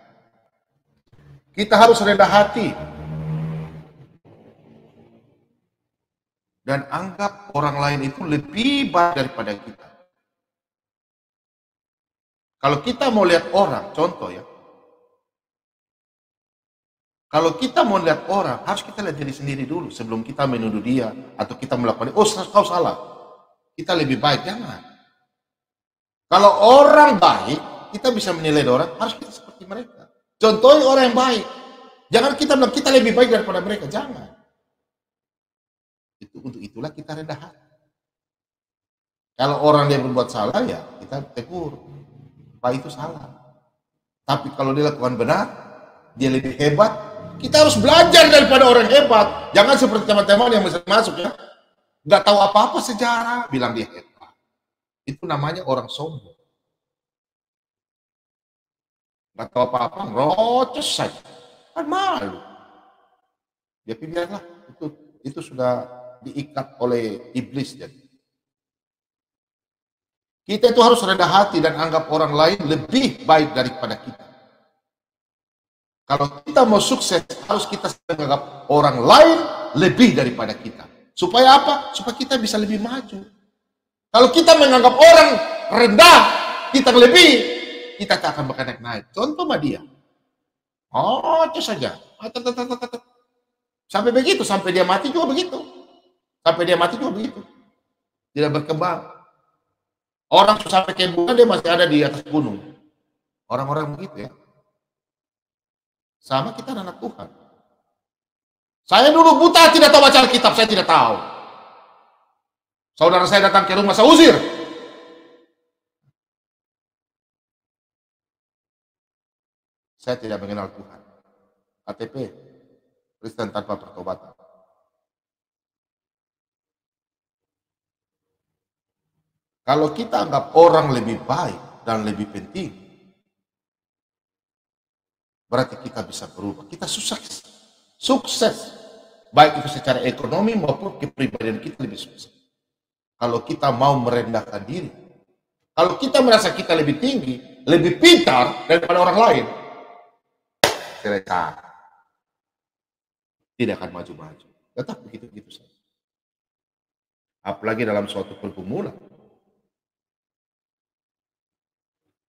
A: Kita harus rendah hati. dan anggap orang lain itu lebih baik daripada kita. Kalau kita mau lihat orang, contoh ya, kalau kita mau lihat orang, harus kita lihat diri sendiri dulu sebelum kita menuduh dia atau kita melakukan, oh kau salah, kita lebih baik. Jangan. Kalau orang baik, kita bisa menilai orang, harus kita seperti mereka. Contohnya orang yang baik. Jangan kita bilang kita lebih baik daripada mereka, jangan. Untuk itulah kita rendah hati. Kalau orang dia berbuat salah, ya kita tegur, Pak itu salah. Tapi kalau dia lakukan benar, dia lebih hebat, kita harus belajar daripada orang hebat. Jangan seperti teman-teman yang masuk ya, nggak tahu apa-apa sejarah, bilang dia hebat. Itu namanya orang sombong. Nggak tahu apa-apa, rocos saja, kan malu. Ya biarlah, itu sudah diikat oleh iblis. Jadi kita itu harus rendah hati dan anggap orang lain lebih baik daripada kita. Kalau kita mau sukses, harus kita menganggap orang lain lebih daripada kita. Supaya apa? Supaya kita bisa lebih maju. Kalau kita menganggap orang rendah, kita lebih, kita tak akan bakal naik. Contoh sama dia. Oh, itu saja. Sampai begitu, sampai dia mati juga begitu. Sampai dia mati juga begitu. Tidak berkembang. Orang sampai ke bulan dia masih ada di atas gunung. Orang-orang begitu ya. Sama kita anak Tuhan. Saya dulu buta, tidak tahu baca Alkitab, saya tidak tahu. Saudara saya datang ke rumah, saya usir. Saya tidak mengenal Tuhan. KTP, Kristen tanpa pertobatan. Kalau kita anggap orang lebih baik dan lebih penting, berarti kita bisa berubah. Kita sukses. Sukses. Baik itu secara ekonomi maupun kepribadian kita lebih sukses. Kalau kita mau merendahkan diri. Kalau kita merasa kita lebih tinggi, lebih pintar daripada orang lain, selesai. Tidak akan maju-maju. Tetap begitu-begitu saja. Apalagi dalam suatu pergumulan.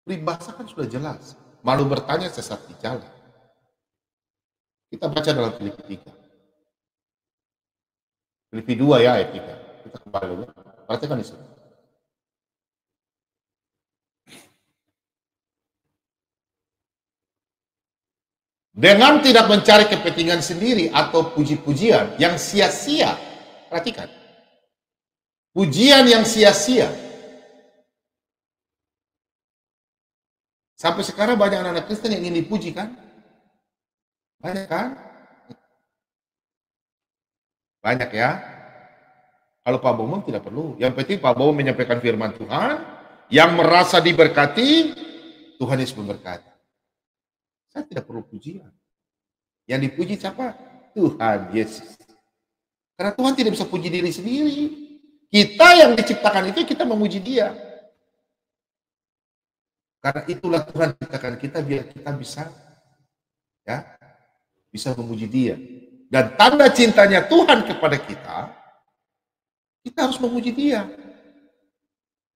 A: Peribahasa kan sudah jelas. Malu bertanya sesat di jalan. Kita baca dalam Filipi 3. Filipi 2 ya ayat 3. Kita kembali dulu. Perhatikan di sini. Dengan tidak mencari kepentingan sendiri atau puji-pujian yang sia-sia. Perhatikan. Pujian yang sia-sia. Sampai sekarang banyak anak-anak Kristen yang ingin dipuji kan? Banyak kan? Banyak ya. Kalau Pak Bomong tidak perlu. Yang penting Pak Bomong menyampaikan firman Tuhan, yang merasa diberkati, Tuhan Yesus memberkati. Saya tidak perlu pujian. Yang dipuji siapa? Tuhan Yesus. Karena Tuhan tidak bisa puji diri sendiri. Kita yang diciptakan itu, kita memuji Dia. Karena itulah Tuhan ciptakan kita biar kita bisa bisa memuji Dia. Dan tanda cintanya Tuhan kepada kita harus memuji Dia.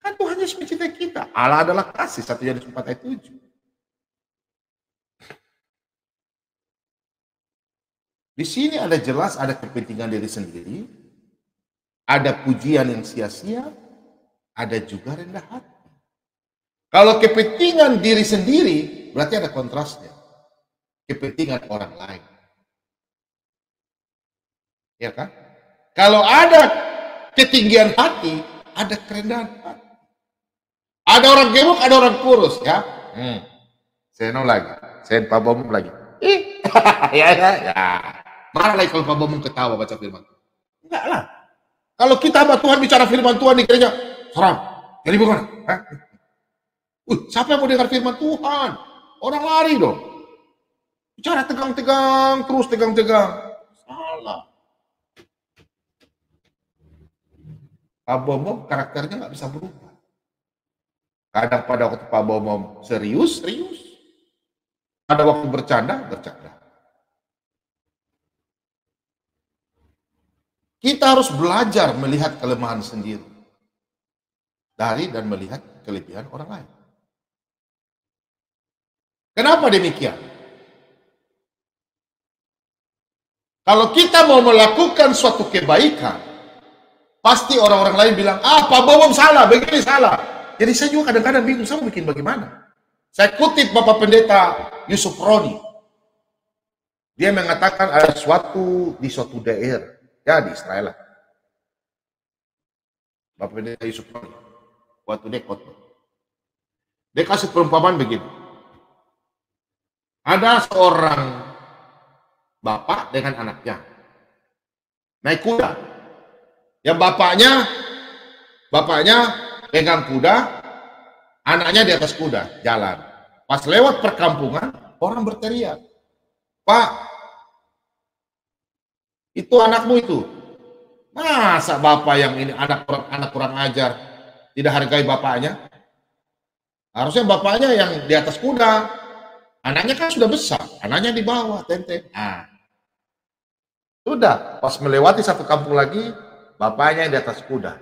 A: Kan Tuhan Yesus mencintai kita. Allah adalah kasih, 1 Yohanes 4 ayat 7. Di sini ada jelas ada kepentingan diri sendiri, ada pujian yang sia-sia, ada juga rendah hati. Kalau kepentingan diri sendiri, berarti ada kontrasnya. Kepentingan orang lain. Ya kan? Kalau ada ketinggian hati, ada kerendahan hati. Ada orang gemuk, ada orang kurus. Ya. Seno lagi. Sen Pak Bomong lagi. Ya. Mana lagi kalau Pak Bomong ketawa baca firman Tuhan? Enggak lah. Kalau kita sama Tuhan bicara firman Tuhan di gereja, seram. Jadi bukan? Siapa yang mau dengar firman Tuhan? Orang lari dong. Bicara tegang-tegang, terus tegang-tegang. Salah. Pak Bomong karakternya nggak bisa berubah. Kadang pada waktu Pak Bomong serius. Pada waktu bercanda. Kita harus belajar melihat kelemahan sendiri dari dan melihat kelebihan orang lain. Kenapa demikian? Kalau kita mau melakukan suatu kebaikan, pasti orang-orang lain bilang, Pak Bobom salah, begini salah. Jadi saya juga kadang-kadang bingung, saya mau bikin bagaimana. Saya kutip Bapak Pendeta Yusuf Roni. Dia mengatakan ada di suatu daerah, ya di Israel lah. Bapak Pendeta Yusuf Roni, waktu dia khotbah. Dia kasih perumpamaan begini. Ada seorang bapak dengan anaknya naik kuda. Yang bapaknya pegang kuda, anaknya di atas kuda jalan. Pas lewat perkampungan, orang berteriak, Pak, itu anakmu itu. Masa bapak yang ini anak kurang ajar tidak hargai bapaknya? Harusnya bapaknya yang di atas kuda. Anaknya kan sudah besar, anaknya di bawah, tenteng. Sudah, pas melewati satu kampung lagi, bapaknya di atas kuda.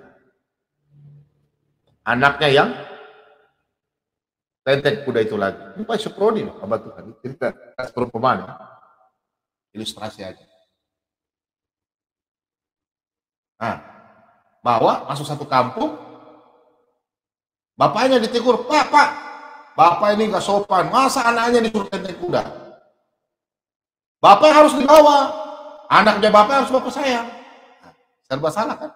A: Anaknya yang tenteng kuda itu lagi. Ini Pak Suproni, hamba Tuhan. Cerita perumpamaan, ilustrasi aja. Bawa masuk satu kampung, bapaknya ditegur, Pak, Bapak ini gak sopan, masa anaknya disuruh tenteng kuda? Bapak harus dibawa, anaknya Bapak harus Bapak sayang. Serba salah kan?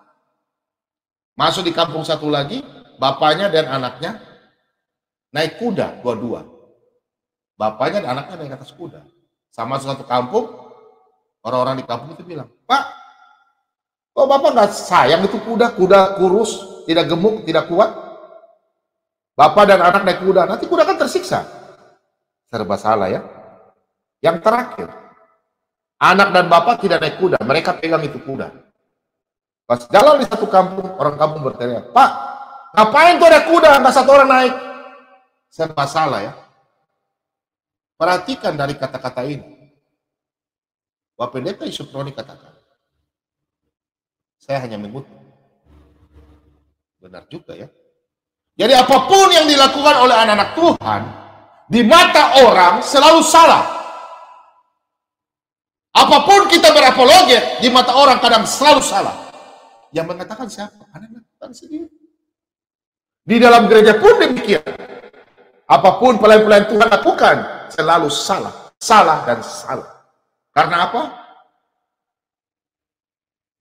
A: Masuk di kampung satu lagi, bapaknya dan anaknya naik kuda, dua-dua. Bapaknya dan anaknya naik atas kuda. Sama satu kampung, orang-orang di kampung itu bilang, Pak, kok Bapak gak sayang itu kuda kurus, tidak gemuk, tidak kuat? Bapak dan anak naik kuda, nanti kuda kan tersiksa. Serba salah ya. Yang terakhir, anak dan bapak tidak naik kuda, mereka pegang itu kuda. Pas jalan di satu kampung, orang kampung berteriak, Pak, ngapain tuh ada kuda, nggak satu orang naik? Serba salah ya. Perhatikan dari kata-kata ini. Bapak Pendeta Yusuf Roni katakan, saya hanya mengutip. Benar juga ya. Jadi apapun yang dilakukan oleh anak-anak Tuhan, di mata orang selalu salah. Apapun kita berapologet, di mata orang kadang selalu salah. Yang mengatakan siapa? Anak-anak Tuhan sendiri. Di dalam gereja pun demikian. Apapun pelayan-pelayan Tuhan lakukan, selalu salah. Salah dan salah. Karena apa?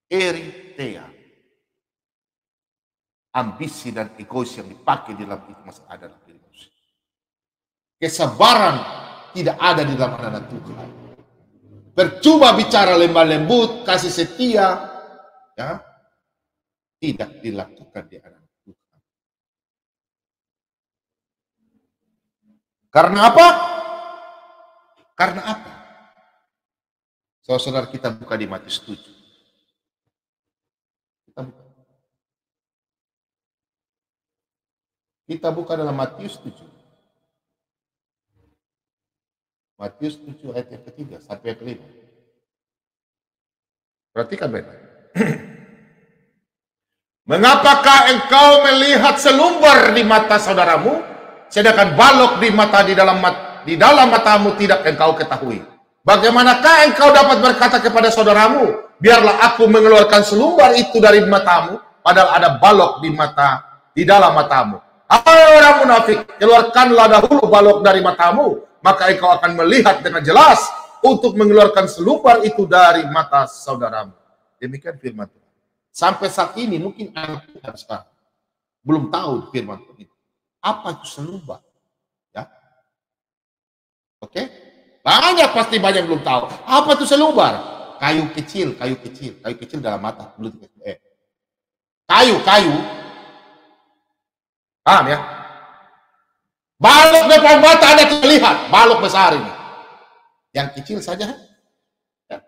A: Eritea. Ambisi dan egois yang dipakai di dalam itu masih ada dalam diri manusia. Kesabaran tidak ada di dalam anak-anak Tuhan. Percuma bicara lemah lembut, kasih setia, ya, tidak dilakukan di anak-anak Tuhan. Karena apa? Karena apa? Saudara kita buka di Matius 7. Kita buka dalam Matius 7. Matius 7 ayat yang ketiga sampai yang kelima. Perhatikan baik-baik. Mengapakah engkau melihat selumbar di mata saudaramu, sedangkan balok di dalam matamu tidak engkau ketahui? Bagaimanakah engkau dapat berkata kepada saudaramu, biarlah aku mengeluarkan selumbar itu dari matamu, padahal ada balok di dalam matamu? Hai orang munafik, keluarkanlah dahulu balok dari matamu, maka engkau akan melihat dengan jelas untuk mengeluarkan selumbar itu dari mata saudaramu. Demikian firman Tuhan. Sampai saat ini mungkin anak Tuhan sekarang belum tahu firman Tuhan itu. Apa itu selumbar? Ya. Oke? Pasti banyak belum tahu. Apa itu selumbar? Kayu kecil dalam mata. Kayu. Paham ya? Balok depan mata Anda terlihat, balok besar ini. Yang kecil saja. Ya.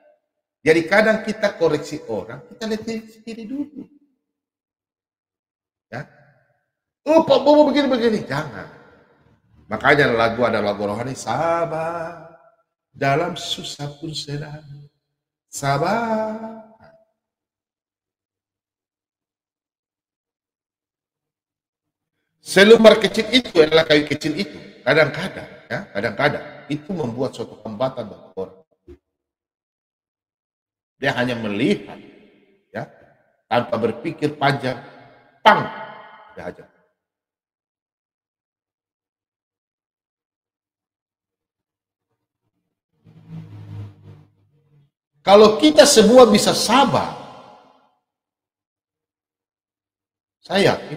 A: Jadi kadang kita koreksi orang, kita lihat diri sendiri dulu. Ya. Oh, Pak Bobo begini. Jangan. Makanya ada lagu rohani, sabar dalam susah pun senang. Sabar. Selembar kecil itu adalah kayu kecil itu. Kadang-kadang, ya, kadang-kadang itu membuat suatu hambatan bagi orang. Dia hanya melihat, ya, tanpa berpikir panjang, pang, dia hajar. Kalau kita semua bisa sabar, saya yakin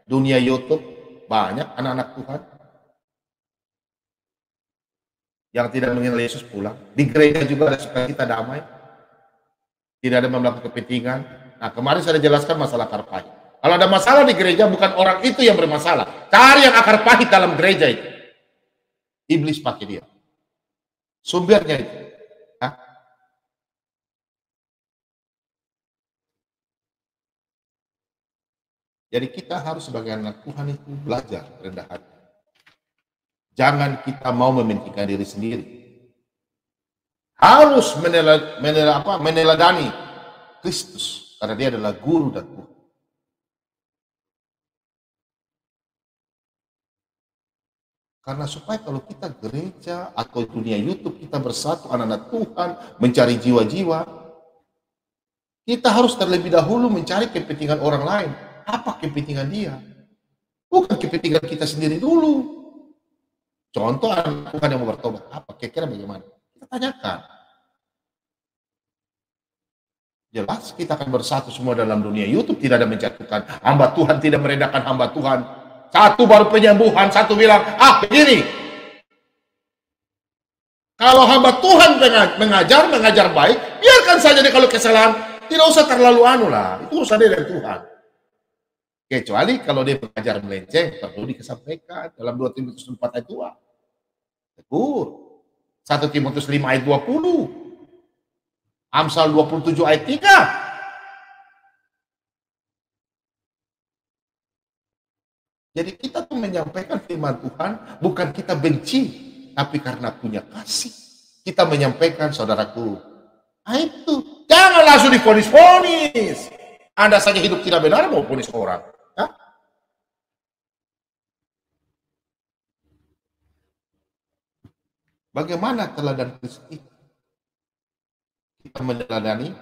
A: dunia YouTube banyak anak-anak Tuhan yang tidak mengenal Yesus pulang. Di gereja juga ada sukacita damai, tidak ada memiliki kepentingan. Nah, kemarin saya jelaskan masalah akar pahit. Kalau ada masalah di gereja, bukan orang itu yang bermasalah. Cari yang akar pahit dalam gereja itu. Iblis pakai dia. Sumbernya itu. Hah? Jadi kita harus sebagai anak Tuhan itu belajar rendah hati. Jangan kita mau mementingkan diri sendiri. Harus meneladani Kristus, karena dia adalah guru dan Tuhan. Karena supaya kalau kita gereja atau dunia YouTube kita bersatu anak-anak Tuhan mencari jiwa-jiwa, kita harus terlebih dahulu mencari kepentingan orang lain. Apa kepentingan dia? Bukan kepentingan kita sendiri dulu. Contoh anak Tuhan yang mau bertobat, apa kira-kira bagaimana? Kita tanyakan. Jelas kita akan bersatu semua dalam dunia YouTube, tidak ada menjatuhkan hamba Tuhan, tidak merendahkan hamba Tuhan. Satu baru penyembuhan, satu bilang, begini. Kalau hamba Tuhan mengajar baik, biarkan saja dia kalau kesalahan, tidak usah terlalu lah, itu urusan dia dan Tuhan. Kecuali kalau dia mengajar melenceng, perlu dikesampaikan dalam 2 Timotius 4 ayat 2. Tegur. 1 Timotius 5 ayat 20. Amsal 27 ayat 3. Jadi kita tuh menyampaikan firman Tuhan, bukan kita benci, tapi karena punya kasih. Kita menyampaikan, saudaraku, itu. Jangan langsung difonis-fonis. Anda saja hidup tidak benar, mau fonis orang. Ya? Bagaimana teladan Kristus itu? Kita meneladani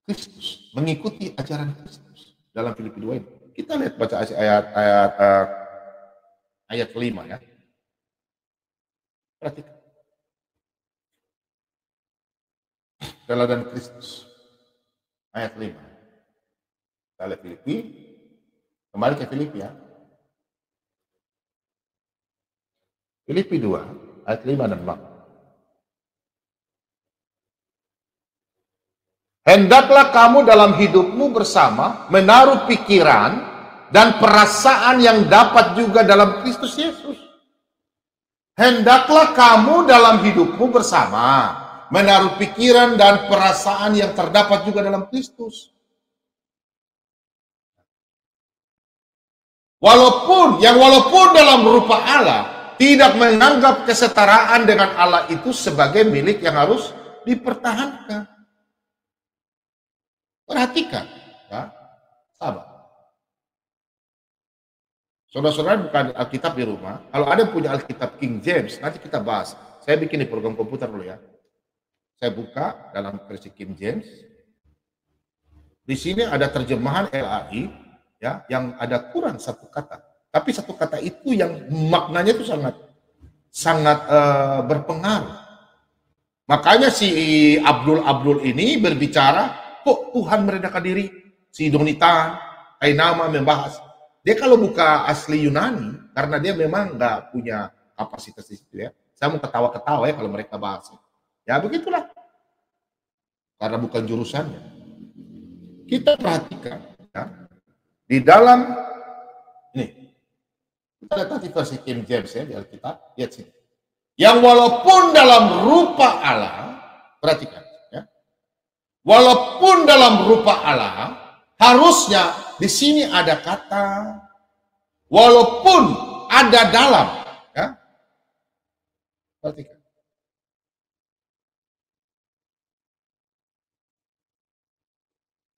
A: Kristus, mengikuti ajaran Kristus dalam Filipi 2 ini. Kita lihat baca ayat 5 ya. Perhatikan. Teladan Kristus. Ayat 5. Kita lihat Filipi. Kembali ke Filipi ya. Filipi 2 ayat 5 dan 6. Hendaklah kamu dalam hidupmu bersama menaruh pikiran dan perasaan yang dapat juga dalam Kristus Yesus. Hendaklah kamu dalam hidupmu bersama menaruh pikiran dan perasaan yang terdapat juga dalam Kristus. Walaupun dalam rupa Allah tidak menganggap kesetaraan dengan Allah itu sebagai milik yang harus dipertahankan. Perhatikan, ya, sahabat. Saudara-saudara bukan Alkitab di rumah. Kalau ada yang punya Alkitab King James, nanti kita bahas. Saya bikin di program komputer dulu ya. Saya buka dalam versi King James. Di sini ada terjemahan LAI, ya, yang ada kurang satu kata. Tapi satu kata itu yang maknanya itu sangat berpengaruh. Makanya si Abdul ini berbicara, kok Tuhan merendahkan diri? Si Donitan, Ainama membahas. Dia kalau buka asli Yunani, karena dia memang nggak punya kapasitas di situ ya. Saya mau ketawa-ketawa ya kalau mereka bahas. Ya begitulah. Karena bukan jurusannya. Kita perhatikan ya, di dalam ini. Kita lihat nanti versi King James ya di Alkitab. Lihat sini. Yang walaupun dalam rupa Allah, perhatikan. Walaupun dalam rupa Allah, harusnya di sini ada kata walaupun ada dalam, ya. Perhatikan.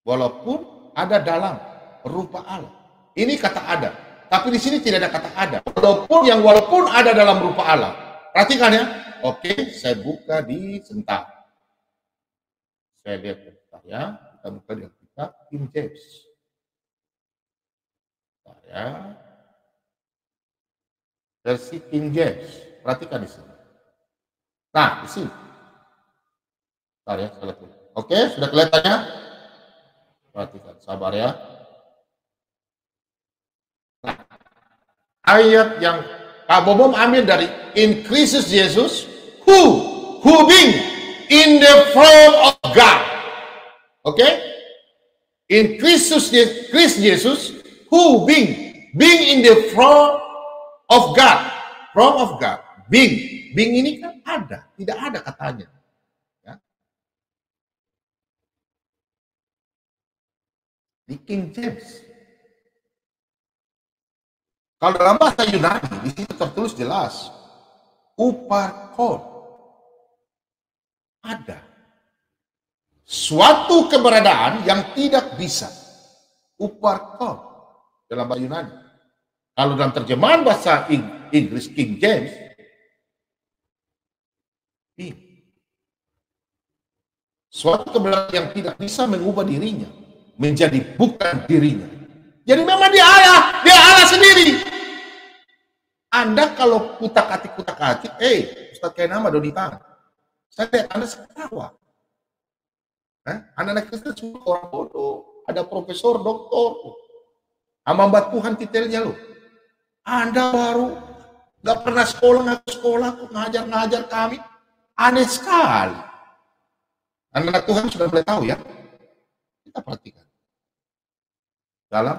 A: Walaupun ada dalam rupa Allah. Ini kata ada. Tapi di sini tidak ada kata ada. Walaupun ada dalam rupa Allah. Perhatikan ya. Oke, saya buka di sebentar. Saya lihat sebentar ya. Kita buka di Alkitab King James. Sebentar ya. Versi King James. Perhatikan di sini. Nah, di sini. Sebentar ya, saya lihat. Oke, sudah kelihatannya? Perhatikan, sabar ya. Nah, ayat yang Pak Bobom ambil dari in Christ Jesus, who being in the form of God. Oke? In Christ Jesus, who being in the form of God. Form of God. Being ini kan ada, tidak ada katanya. Ya. Di King James. Kalau dalam bahasa Yunani, di situ tertulis jelas, uparkon. Ada. Suatu keberadaan yang tidak bisa. Uparkon. Dalam bahasa Yunani. Kalau dalam terjemahan bahasa Inggris King James, suatu keberadaan yang tidak bisa mengubah dirinya menjadi bukan dirinya. Jadi memang dia Allah sendiri. Anda kalau kutak-atik, Ustaz kayak nama Dodi Tangan. Saya lihat Anda ketawa. Anak-anak Kristen semua orang bodoh. Ada profesor, doktor. Hamba Tuhan titelnya loh. Anda baru gak pernah sekolah, ngajar kami. Aneh sekali. Anak-anak Tuhan sudah boleh tahu ya. Kita perhatikan. Dalam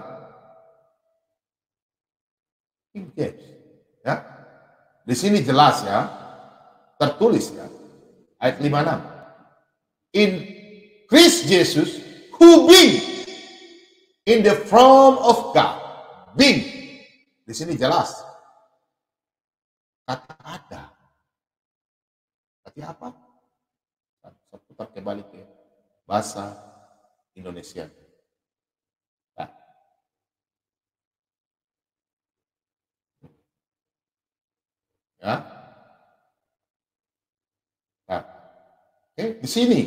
A: King James. Ya, di sini jelas ya, tertulis ya, ayat 56. In Christ Jesus, who being in the form of God, being, di sini jelas, kata ada, berarti apa? Saya putar kembali ke bahasa Indonesia. Ya. Nah, di sini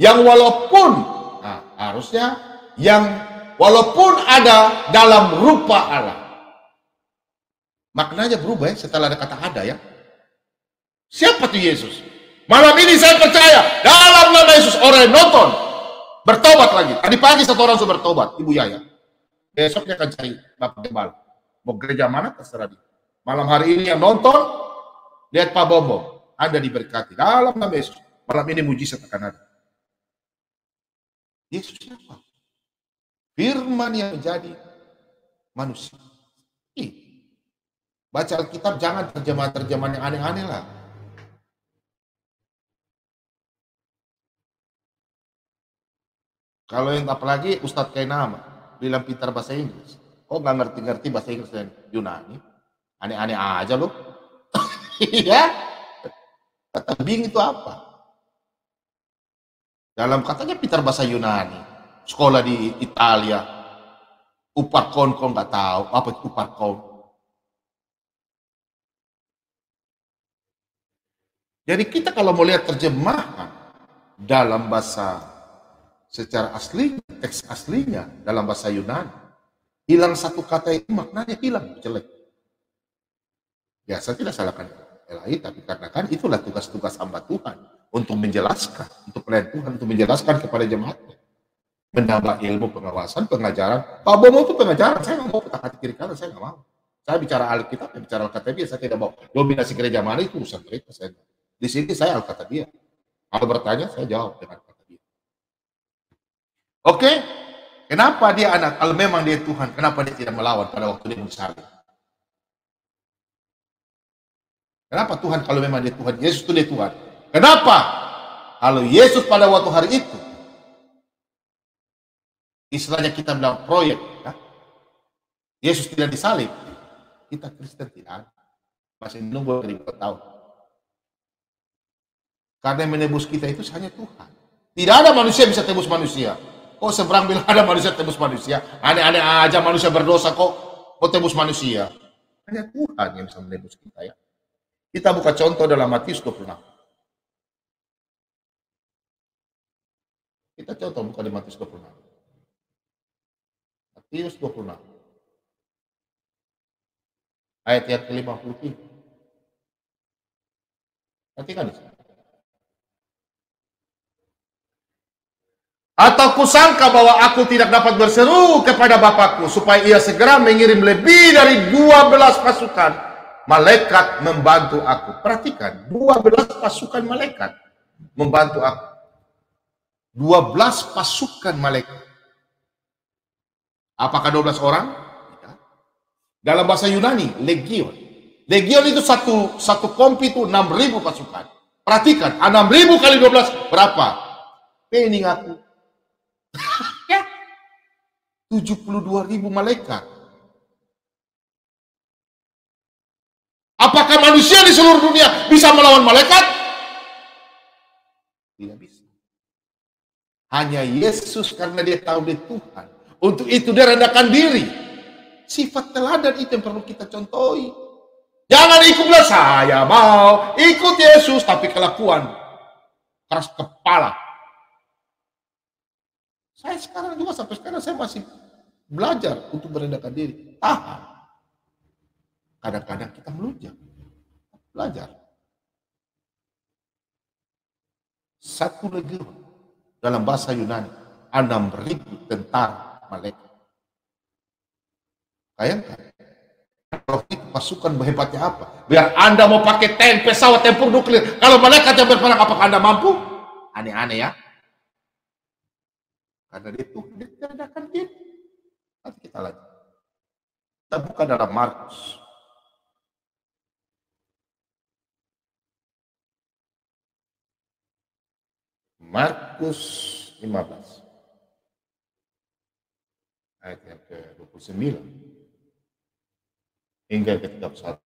A: yang walaupun, harusnya yang walaupun ada dalam rupa Allah. Maknanya berubah ya setelah ada kata ada ya. Siapa tuh Yesus? Malam ini saya percaya dalam nama Yesus orang yang nonton bertobat lagi. Tadi pagi satu orang sudah bertobat, Ibu Yaya. Besok dia akan cari Bapak Gembala. Mau gereja mana terserah dia. Malam hari ini yang nonton, lihat Pak Bombom, Anda diberkati dalam nama Yesus. Malam ini mujizat akan ada. Yesus siapa? Firman yang menjadi manusia. Baca Alkitab, jangan terjemahan-terjemahan yang aneh-aneh lah. Kalau yang apalagi Ustadz kayak nama, bilang pintar bahasa Inggris. Oh nggak ngerti-ngerti bahasa Inggris dan Yunani. Aneh-aneh aja loh. Iya. Kata bing itu apa? Dalam katanya pintar bahasa Yunani. Sekolah di Italia. Uparkon kau nggak tahu apa itu uparkon. Jadi kita kalau mau lihat terjemahan dalam bahasa secara asli, teks aslinya dalam bahasa Yunani, hilang satu kata itu maknanya hilang, jelek. Ya, saya tidak salahkan lain, tapi karena kan itulah tugas-tugas hamba Tuhan untuk menjelaskan, untuk pelayan Tuhan, untuk menjelaskan kepada jemaatnya, menambah ilmu, pengawasan, pengajaran. Pak Bomo itu pengajaran, saya nggak mau kata kiri kanan, saya nggak mau. Saya bicara Alkitab, bicara Alkitabiah, saya tidak mau. Dominasi gereja mana itu urusan mereka, saya. Di sini saya Alkitabiah. Kalau bertanya, saya jawab dengan Alkitabiah. Oke, kenapa dia anak? Kalau memang dia Tuhan, kenapa dia tidak melawan pada waktu dia disalib? Kenapa Tuhan kalau memang dia Tuhan? Yesus itu dia Tuhan. Kenapa? Kalau Yesus pada waktu hari itu, istilahnya kita bilang proyek, ya? Yesus tidak disalib, kita Kristen tidak, masih menunggu 2000 tahun. Karena yang menebus kita itu hanya Tuhan. Tidak ada manusia bisa tebus manusia. Kok seberang bilang ada manusia tebus manusia? Aneh-aneh aja manusia berdosa kok. mau tebus manusia. Hanya Tuhan yang bisa menebus kita ya. Kita buka contoh dalam Matius 26. Kita contoh buka di Matius 26. Matius 26. Ayat yang ke-53. Perhatikan di sini. Atau kusangka bahwa aku tidak dapat berseru kepada Bapakku supaya ia segera mengirim lebih dari 12 pasukan malaikat membantu aku. Perhatikan, 12 pasukan malaikat membantu aku. 12 pasukan malaikat. Apakah 12 orang? Tidak. Dalam bahasa Yunani, legion. Legion itu satu kompi itu 6.000 pasukan. Perhatikan, 6.000 kali 12 berapa? Pening aku. Ya. 72.000 malaikat. Apakah manusia di seluruh dunia bisa melawan malaikat? Tidak bisa. Hanya Yesus karena dia tahu dia Tuhan. Untuk itu dia rendahkan diri. Sifat teladan itu yang perlu kita contohi. Jangan ikut bilang saya mau ikut Yesus tapi kelakuan keras kepala. Saya sekarang juga sampai sekarang saya masih belajar untuk merendahkan diri. Tahan. Kadang-kadang kita melunjak. Belajar. Satu legion dalam bahasa Yunani 6.000 tentara malaikat. Bayangkan. Kalau itu pasukan hebatnya apa? Biar Anda mau pakai tank, pesawat tempur nuklir. Kalau malaikat yang berperang, apakah Anda mampu? Aneh-aneh ya. Karena dia tuh diadakan diri. Nanti kita lanjut. Kita buka dalam Markus. Markus 15. Ayat yang ke-29. Hingga ke-31.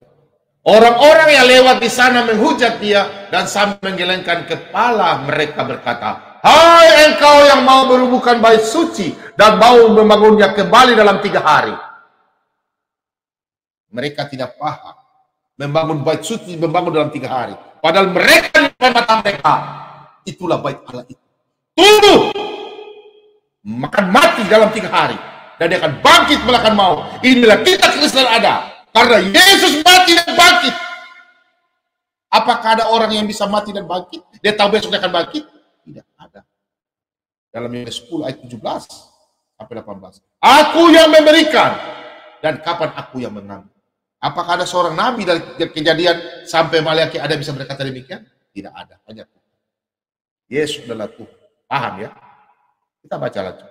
A: Orang-orang yang lewat di sana menghujat dia dan sambil menggelengkan kepala mereka berkata, hai engkau yang mau merubuhkan bait suci dan mau membangunnya kembali dalam 3 hari. Mereka tidak paham. Membangun bait suci, membangun dalam 3 hari. Padahal mereka di depan mata mereka, itulah bait Allah itu. Tunggu! Makan mati dalam 3 hari. Dan dia akan bangkit melakukan maut. Inilah kita Kristen ada. Karena Yesus mati dan bangkit. Apakah ada orang yang bisa mati dan bangkit? Dia tahu besok dia akan bangkit? Tidak ada. Dalam Yohanes 10 ayat 17 sampai 18. Aku yang memberikan dan kapan aku yang mengambil. Apakah ada seorang nabi dari kejadian sampai Maliaki ada bisa berkata demikian? Tidak ada. Hanya Tuhan. Yesus adalah Tuhan. Paham ya? Kita baca lanjut.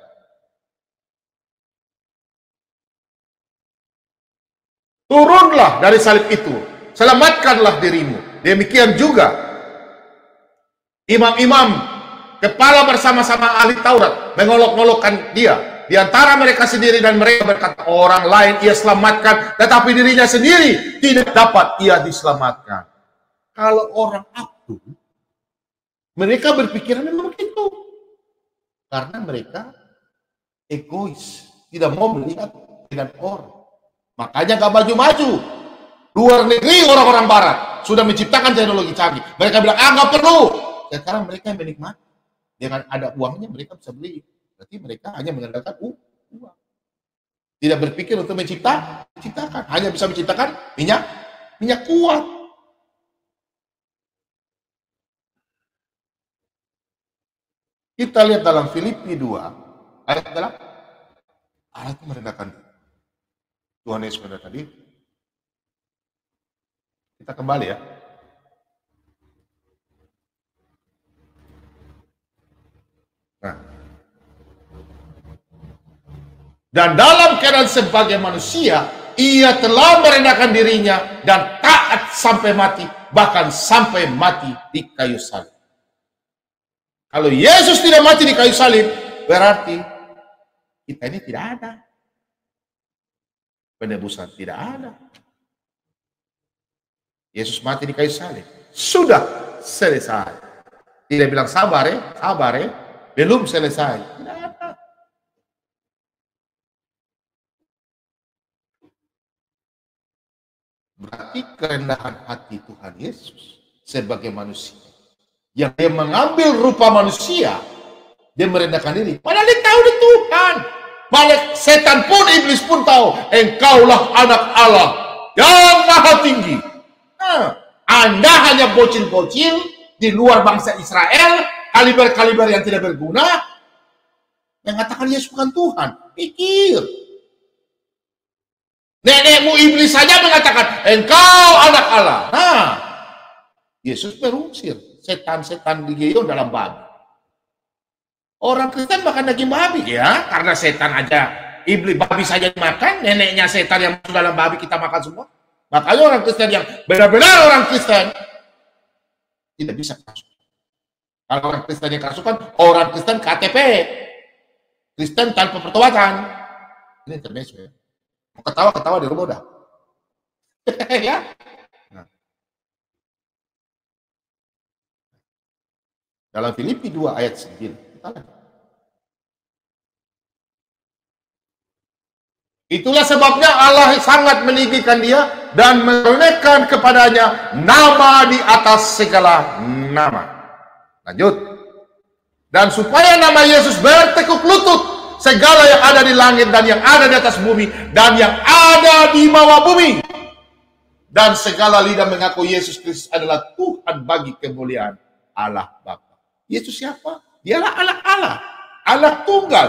A: Turunlah dari salib itu, selamatkanlah dirimu. Demikian juga imam-imam kepala bersama-sama ahli Taurat mengolok-olokkan dia di antara mereka sendiri dan mereka berkata, orang lain ia selamatkan, tetapi dirinya sendiri tidak dapat ia diselamatkan. Kalau orang abdu, mereka berpikiran memang begitu, karena mereka egois, tidak mau melihat dengan orang. Makanya gak maju-maju. Luar negeri orang-orang barat sudah menciptakan teknologi canggih. Mereka bilang, gak perlu. Sekarang mereka yang menikmati. Dengan ada uangnya mereka bisa beli. Berarti mereka hanya mengandalkan uang. Tidak berpikir untuk menciptakan. Hanya bisa menciptakan minyak kuat. Kita lihat dalam Filipi 2 ayat 8. Ayat itu merendahkan diri. Tuhan Yesus merendahkan diri. Kita kembali ya. Nah. Dan dalam keadaan sebagai manusia, ia telah merendahkan dirinya dan taat sampai mati, bahkan sampai mati di kayu salib. Kalau Yesus tidak mati di kayu salib, berarti kita ini tidak ada. Penebusan tidak ada. Yesus mati di kayu salib. Sudah selesai. Tidak bilang sabar ya. Belum selesai. Tidak ada. Berarti kerendahan hati Tuhan Yesus sebagai manusia, yang dia mengambil rupa manusia, dia merendahkan diri. Padahal dia tahu dia Tuhan. Malah setan pun, iblis pun tahu, engkaulah anak Allah yang maha tinggi. Nah, Anda hanya bocil-bocil di luar bangsa Israel, kaliber-kaliber yang tidak berguna, yang mengatakan Yesus bukan Tuhan. Pikir. Nenekmu iblis saja mengatakan, engkau anak Allah. Nah, Yesus berusir setan-setan di Gideon dalam babi. Orang Kristen makan daging babi ya, karena setan aja, iblis babi saja dimakan, neneknya setan yang masuk dalam babi kita makan semua. Makanya orang Kristen yang benar-benar orang Kristen tidak bisa kerasukan. Kalau orang Kristen yang kerasukan, orang Kristen KTP, Kristen tanpa pertobatan. Ini intermezzo ya. Mau ketawa-ketawa di rumah udah. Ya. Nah. Dalam Filipi 2 ayat 9. Itulah sebabnya Allah sangat meninggikan dia dan menurunkan kepadanya nama di atas segala nama. Lanjut. Dan supaya nama Yesus bertekuk lutut, segala yang ada di langit dan yang ada di atas bumi dan yang ada di bawah bumi, dan segala lidah mengaku Yesus Kristus adalah Tuhan bagi kemuliaan Allah Bapa. Yesus siapa? Dialah anak Allah, Allah tunggal.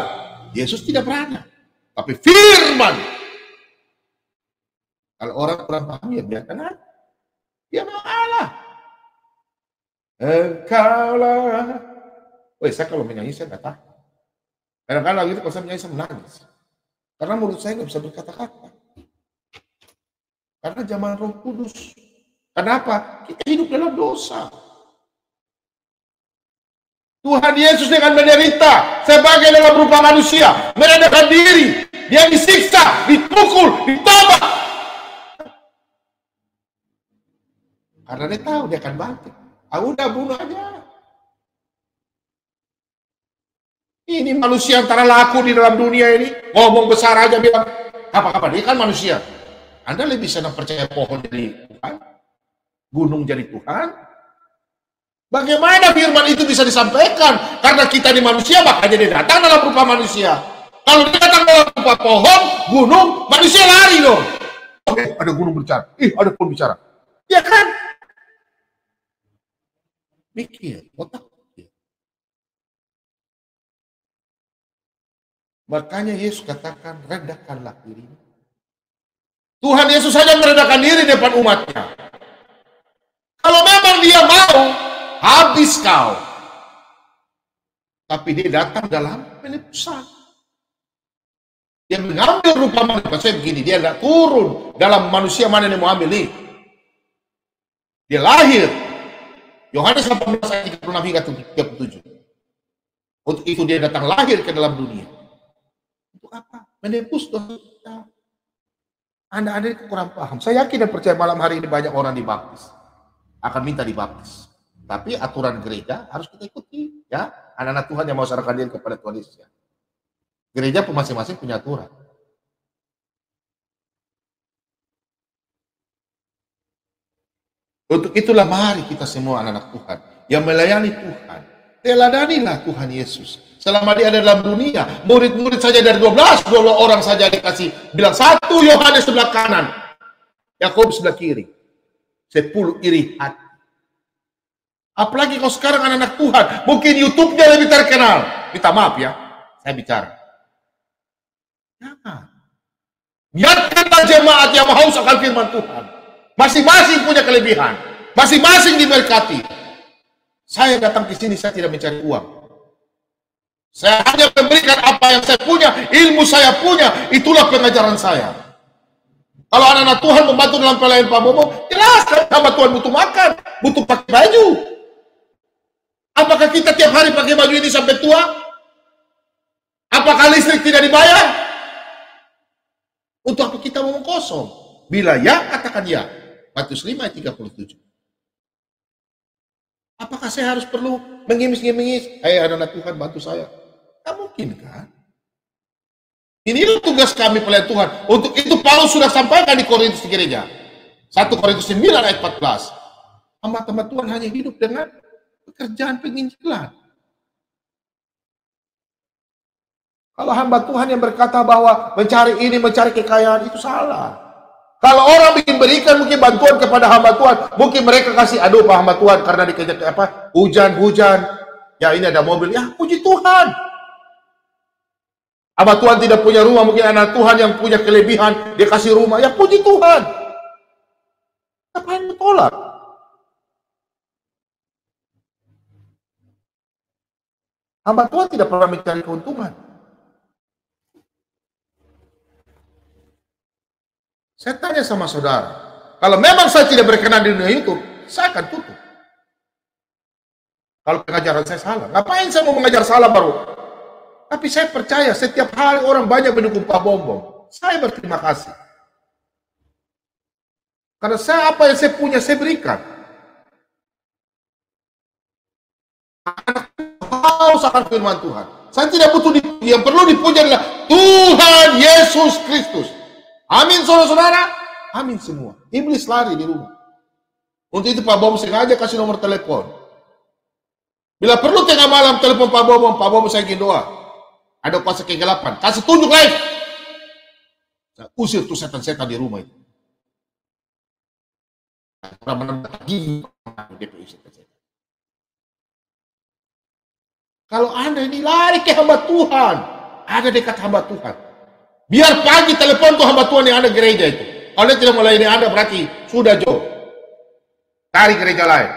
A: Yesus tidak beranak, tapi firman. Kalau orang kurang paham ya biarkan aja. Dia memang Allah. Engkaulah. Saya kalau menyanyi saya nggak tahu. Kadang-kadang gitu kalau saya menyanyi saya menangis. Karena mulut saya nggak bisa berkata-kata. Karena zaman Roh Kudus. Kenapa? Kita hidup dalam dosa. Tuhan Yesus dengan menderita sebagai dalam rupa manusia, merendahkan diri, dia disiksa, dipukul, ditambak. Karena dia tahu dia akan bangkit. Udah bunuh aja. Ini manusia antara laku di dalam dunia ini, ngomong besar aja bilang, apa-apa, dia kan manusia. Anda lebih senang percaya pohon jadi Tuhan, gunung jadi Tuhan. Bagaimana firman itu bisa disampaikan? Karena kita ini manusia, makanya dia datang dalam rupa manusia. Kalau dia datang dalam rupa pohon, gunung, manusia lari dong. Oke, ada gunung berbicara. Ada pohon bicara. Ya kan? Mikir, otak. Makanya Yesus katakan, rendahkanlah diri. Tuhan Yesus saja merendahkan diri depan umatnya. Kalau memang dia mau, habis kau. Tapi dia datang dalam penebusan. Dia mengambil rupa manusia. Maksudnya begini, dia tidak turun dalam manusia mana yang mau ambil nih. Dia lahir. Yohanes 18 ayat 36 hingga 37. Untuk itu dia datang lahir ke dalam dunia. Untuk apa? Menebus dosa kita. Anda kurang paham. Saya yakin dan percaya malam hari ini banyak orang dibaptis. Akan minta dibaptis. Tapi aturan gereja harus kita ikuti. Ya, anak-anak Tuhan yang mau serahkan diri kepada Tuhan Yesus. Ya. Gereja masing-masing punya aturan. Untuk itulah mari kita semua anak-anak Tuhan yang melayani Tuhan. Teladanilah Tuhan Yesus. Selama dia ada dalam dunia, murid-murid saja dari 12 orang saja dikasih. Bilang 1 Yohanes sebelah kanan, Yakobus sebelah kiri. 10 iri hati. Apalagi kalau sekarang anak-anak Tuhan, mungkin YouTube-nya lebih terkenal. Minta maaf ya, saya bicara. Jangan. Biarkanlah jemaat yang haus akan firman Tuhan. Masing-masing punya kelebihan. Masing-masing diberkati. Saya datang ke sini, saya tidak mencari uang. Saya hanya memberikan apa yang saya punya, ilmu saya punya, itulah pengajaran saya. Kalau anak-anak Tuhan membantu dalam pelayanan Pak Bobo, jelas sama Tuhan butuh makan, butuh pakai baju. Apakah kita tiap hari pakai baju ini sampai tua? Apakah listrik tidak dibayar? Untuk apa kita ngomong kosong? Bila ya, katakan ya. Matius 5 ayat 37. Apakah saya harus perlu mengimis-ngimis? Anak-anak Tuhan bantu saya. Tidak mungkin kan? Inilah tugas kami pelayan Tuhan. Untuk itu Paulus sudah sampaikan di Korintus gereja. 1 Korintus 9 ayat 14. Hamba-hamba Tuhan hanya hidup dengan pekerjaan penginjilan. Kalau hamba Tuhan yang berkata bahwa mencari ini, mencari kekayaan, itu salah. Kalau orang ingin berikan mungkin bantuan kepada hamba Tuhan, mungkin mereka kasih, aduh Pak hamba Tuhan, karena dikejar hujan, ya ini ada mobil, ya puji Tuhan. Hamba Tuhan tidak punya rumah, mungkin anak Tuhan yang punya kelebihan, dia kasih rumah, ya puji Tuhan. Ngapain tolak? Hamba Tuhan tidak pernah mencari keuntungan. Saya tanya sama saudara, kalau memang saya tidak berkenan di dunia YouTube, saya akan tutup. Kalau pengajaran saya salah, ngapain saya mau mengajar salah baru? Tapi saya percaya setiap hari orang banyak mendukung Pak Bombom. Saya berterima kasih. Karena saya apa yang saya punya, saya berikan. Haus akan firman Tuhan. Saya tidak butuh yang perlu dipuji adalah Tuhan Yesus Kristus. Amin saudara-saudara. Amin semua. Iblis lari di rumah. Untuk itu Pak Bombom sengaja kasih nomor telepon. Bila perlu tengah malam telepon Pak Bombom saya ingin doa. Ada kuasa kegelapan. Kasih tunjuk live. Saya usir tuh setan-setan di rumah itu. Kalau Anda ini lari ke hamba Tuhan, ada dekat hamba Tuhan. Biar pagi telepon tuh hamba Tuhan yang ada gereja itu. Kalau dia tidak mulai ini Anda berarti sudah jauh. Cari gereja lain.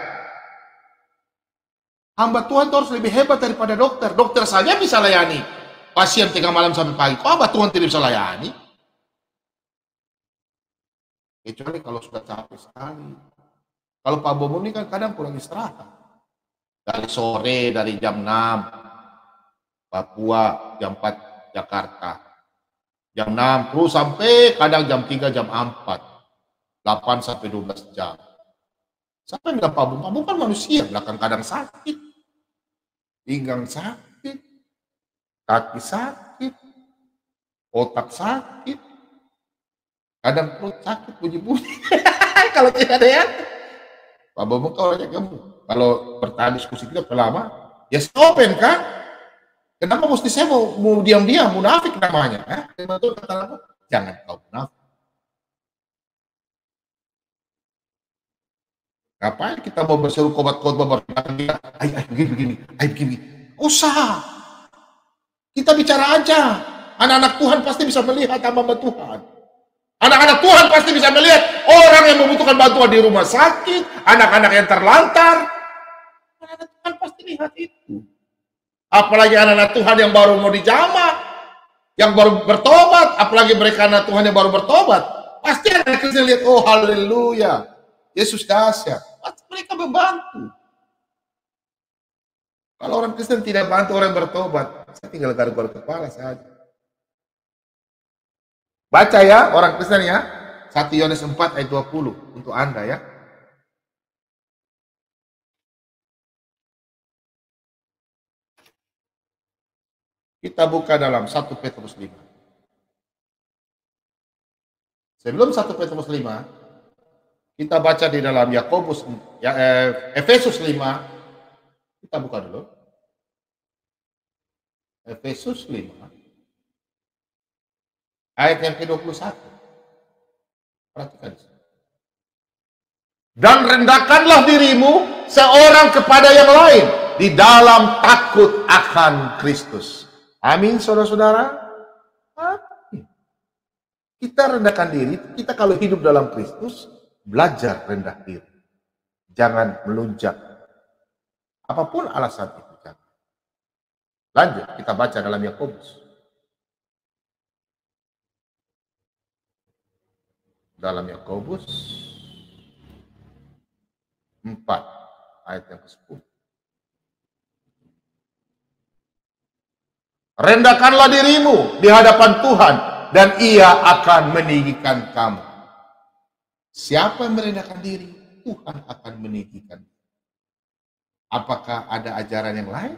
A: Hamba Tuhan itu harus lebih hebat daripada dokter. Dokter saja bisa layani pasien tengah malam sampai pagi. Kok hamba Tuhan tidak bisa layani? Kecuali kalau sudah capek sekali. Kalau Pak Bombom ini kan kadang kurang istirahat. Dari sore, dari jam 6, Papua, jam 4, Jakarta. Jam 6, terus sampai kadang jam 3, jam 4. 8 sampai 12 jam. Siapa yang bilang Pak Bombom kan manusia, belakang kadang sakit. Pinggang sakit. Kaki sakit. Otak sakit. Kadang perut sakit, bunyi-bunyi. Kalau tidak ada ya. Pak Bombom kalau aja kamu. Kalau bertahan diskusi kita lama, ya open kan? Kenapa mesti saya mau diam-diam, munafik namanya? Betul kata aku, jangan kau munafik. Ngapain kita mau berseru khotbah berkata ayo begini. Usah. Kita bicara aja. Anak-anak Tuhan pasti bisa melihat hamba Tuhan. Anak-anak Tuhan pasti bisa melihat orang yang membutuhkan bantuan di rumah sakit, anak-anak yang terlantar. Anak-anak Tuhan pasti lihat itu. Apalagi anak-anak Tuhan yang baru mau dijamah, yang baru bertobat, apalagi mereka anak Tuhan yang baru bertobat. Pasti anak Kristen lihat, oh haleluya, Yesus dahsyat. Pasti mereka membantu. Kalau orang Kristen tidak bantu orang bertobat, saya tinggal garuk-garuk kepala saja. Baca ya orang Kristen ya, 1 Yohanes 4 ayat 20 untuk Anda ya. Kita buka dalam 1 Petrus 5. Sebelum 1 Petrus 5, kita baca di dalam Yakobus ya, Efesus 5. Kita buka dulu. Efesus 5. Ayat yang ke-21. Perhatikan. Dan rendahkanlah dirimu seorang kepada yang lain di dalam takut akan Kristus. Amin, saudara-saudara. Kita rendahkan diri, kita kalau hidup dalam Kristus, belajar rendah diri. Jangan melunjak. Apapun alasan itu. Jangan. Lanjut, kita baca dalam Yakobus. Dalam Yakobus 4, ayat yang ke-10. Rendahkanlah dirimu di hadapan Tuhan, dan Ia akan meninggikan kamu. Siapa yang merendahkan diri, Tuhan akan meninggikan. Apakah ada ajaran yang lain?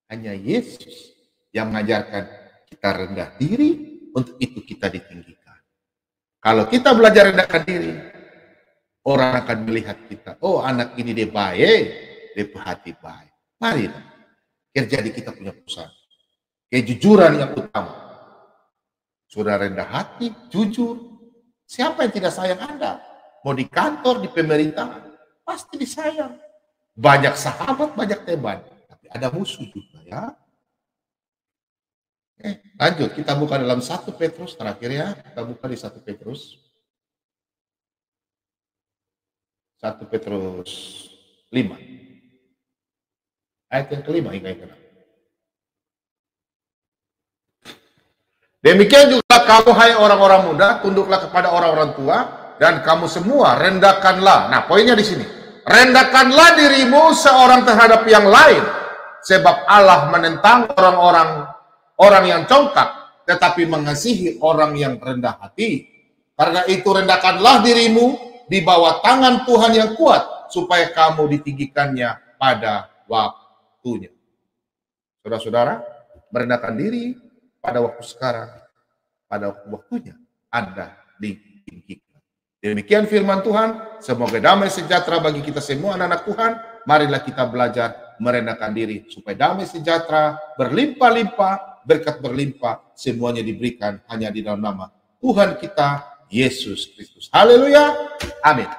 A: Hanya Yesus yang mengajarkan kita rendah diri, untuk itu kita ditinggikan. Kalau kita belajar rendahkan diri, Orang akan melihat kita, oh anak ini dia baik, dia hati baik. Mari kerja di kita punya perusahaan. Kejujuran yang utama. Sudah rendah hati, jujur. Siapa yang tidak sayang Anda? Mau di kantor, di pemerintahan, pasti disayang. Banyak sahabat, banyak teman. Tapi ada musuh juga ya. Lanjut, kita buka dalam 1 Petrus terakhir ya. Kita buka di 1 Petrus. 1 Petrus 5. Ayat yang kelima hingga yang keenam. Demikian juga kamu hai orang-orang muda, tunduklah kepada orang-orang tua, dan kamu semua rendahkanlah. Nah, poinnya di sini. Rendahkanlah dirimu seorang terhadap yang lain, sebab Allah menentang orang yang congkak, tetapi mengasihi orang yang rendah hati. Karena itu rendahkanlah dirimu di bawah tangan Tuhan yang kuat, supaya kamu ditinggikannya pada waktunya. Saudara-saudara, merendahkan diri pada waktu sekarang, pada waktunya Anda ditinggikan. Demikian firman Tuhan. Semoga damai sejahtera bagi kita semua anak-anak Tuhan. Marilah kita belajar merendahkan diri supaya damai sejahtera berlimpah-limpah, berkat berlimpah, semuanya diberikan hanya di dalam nama Tuhan kita Yesus Kristus. Haleluya. Amin.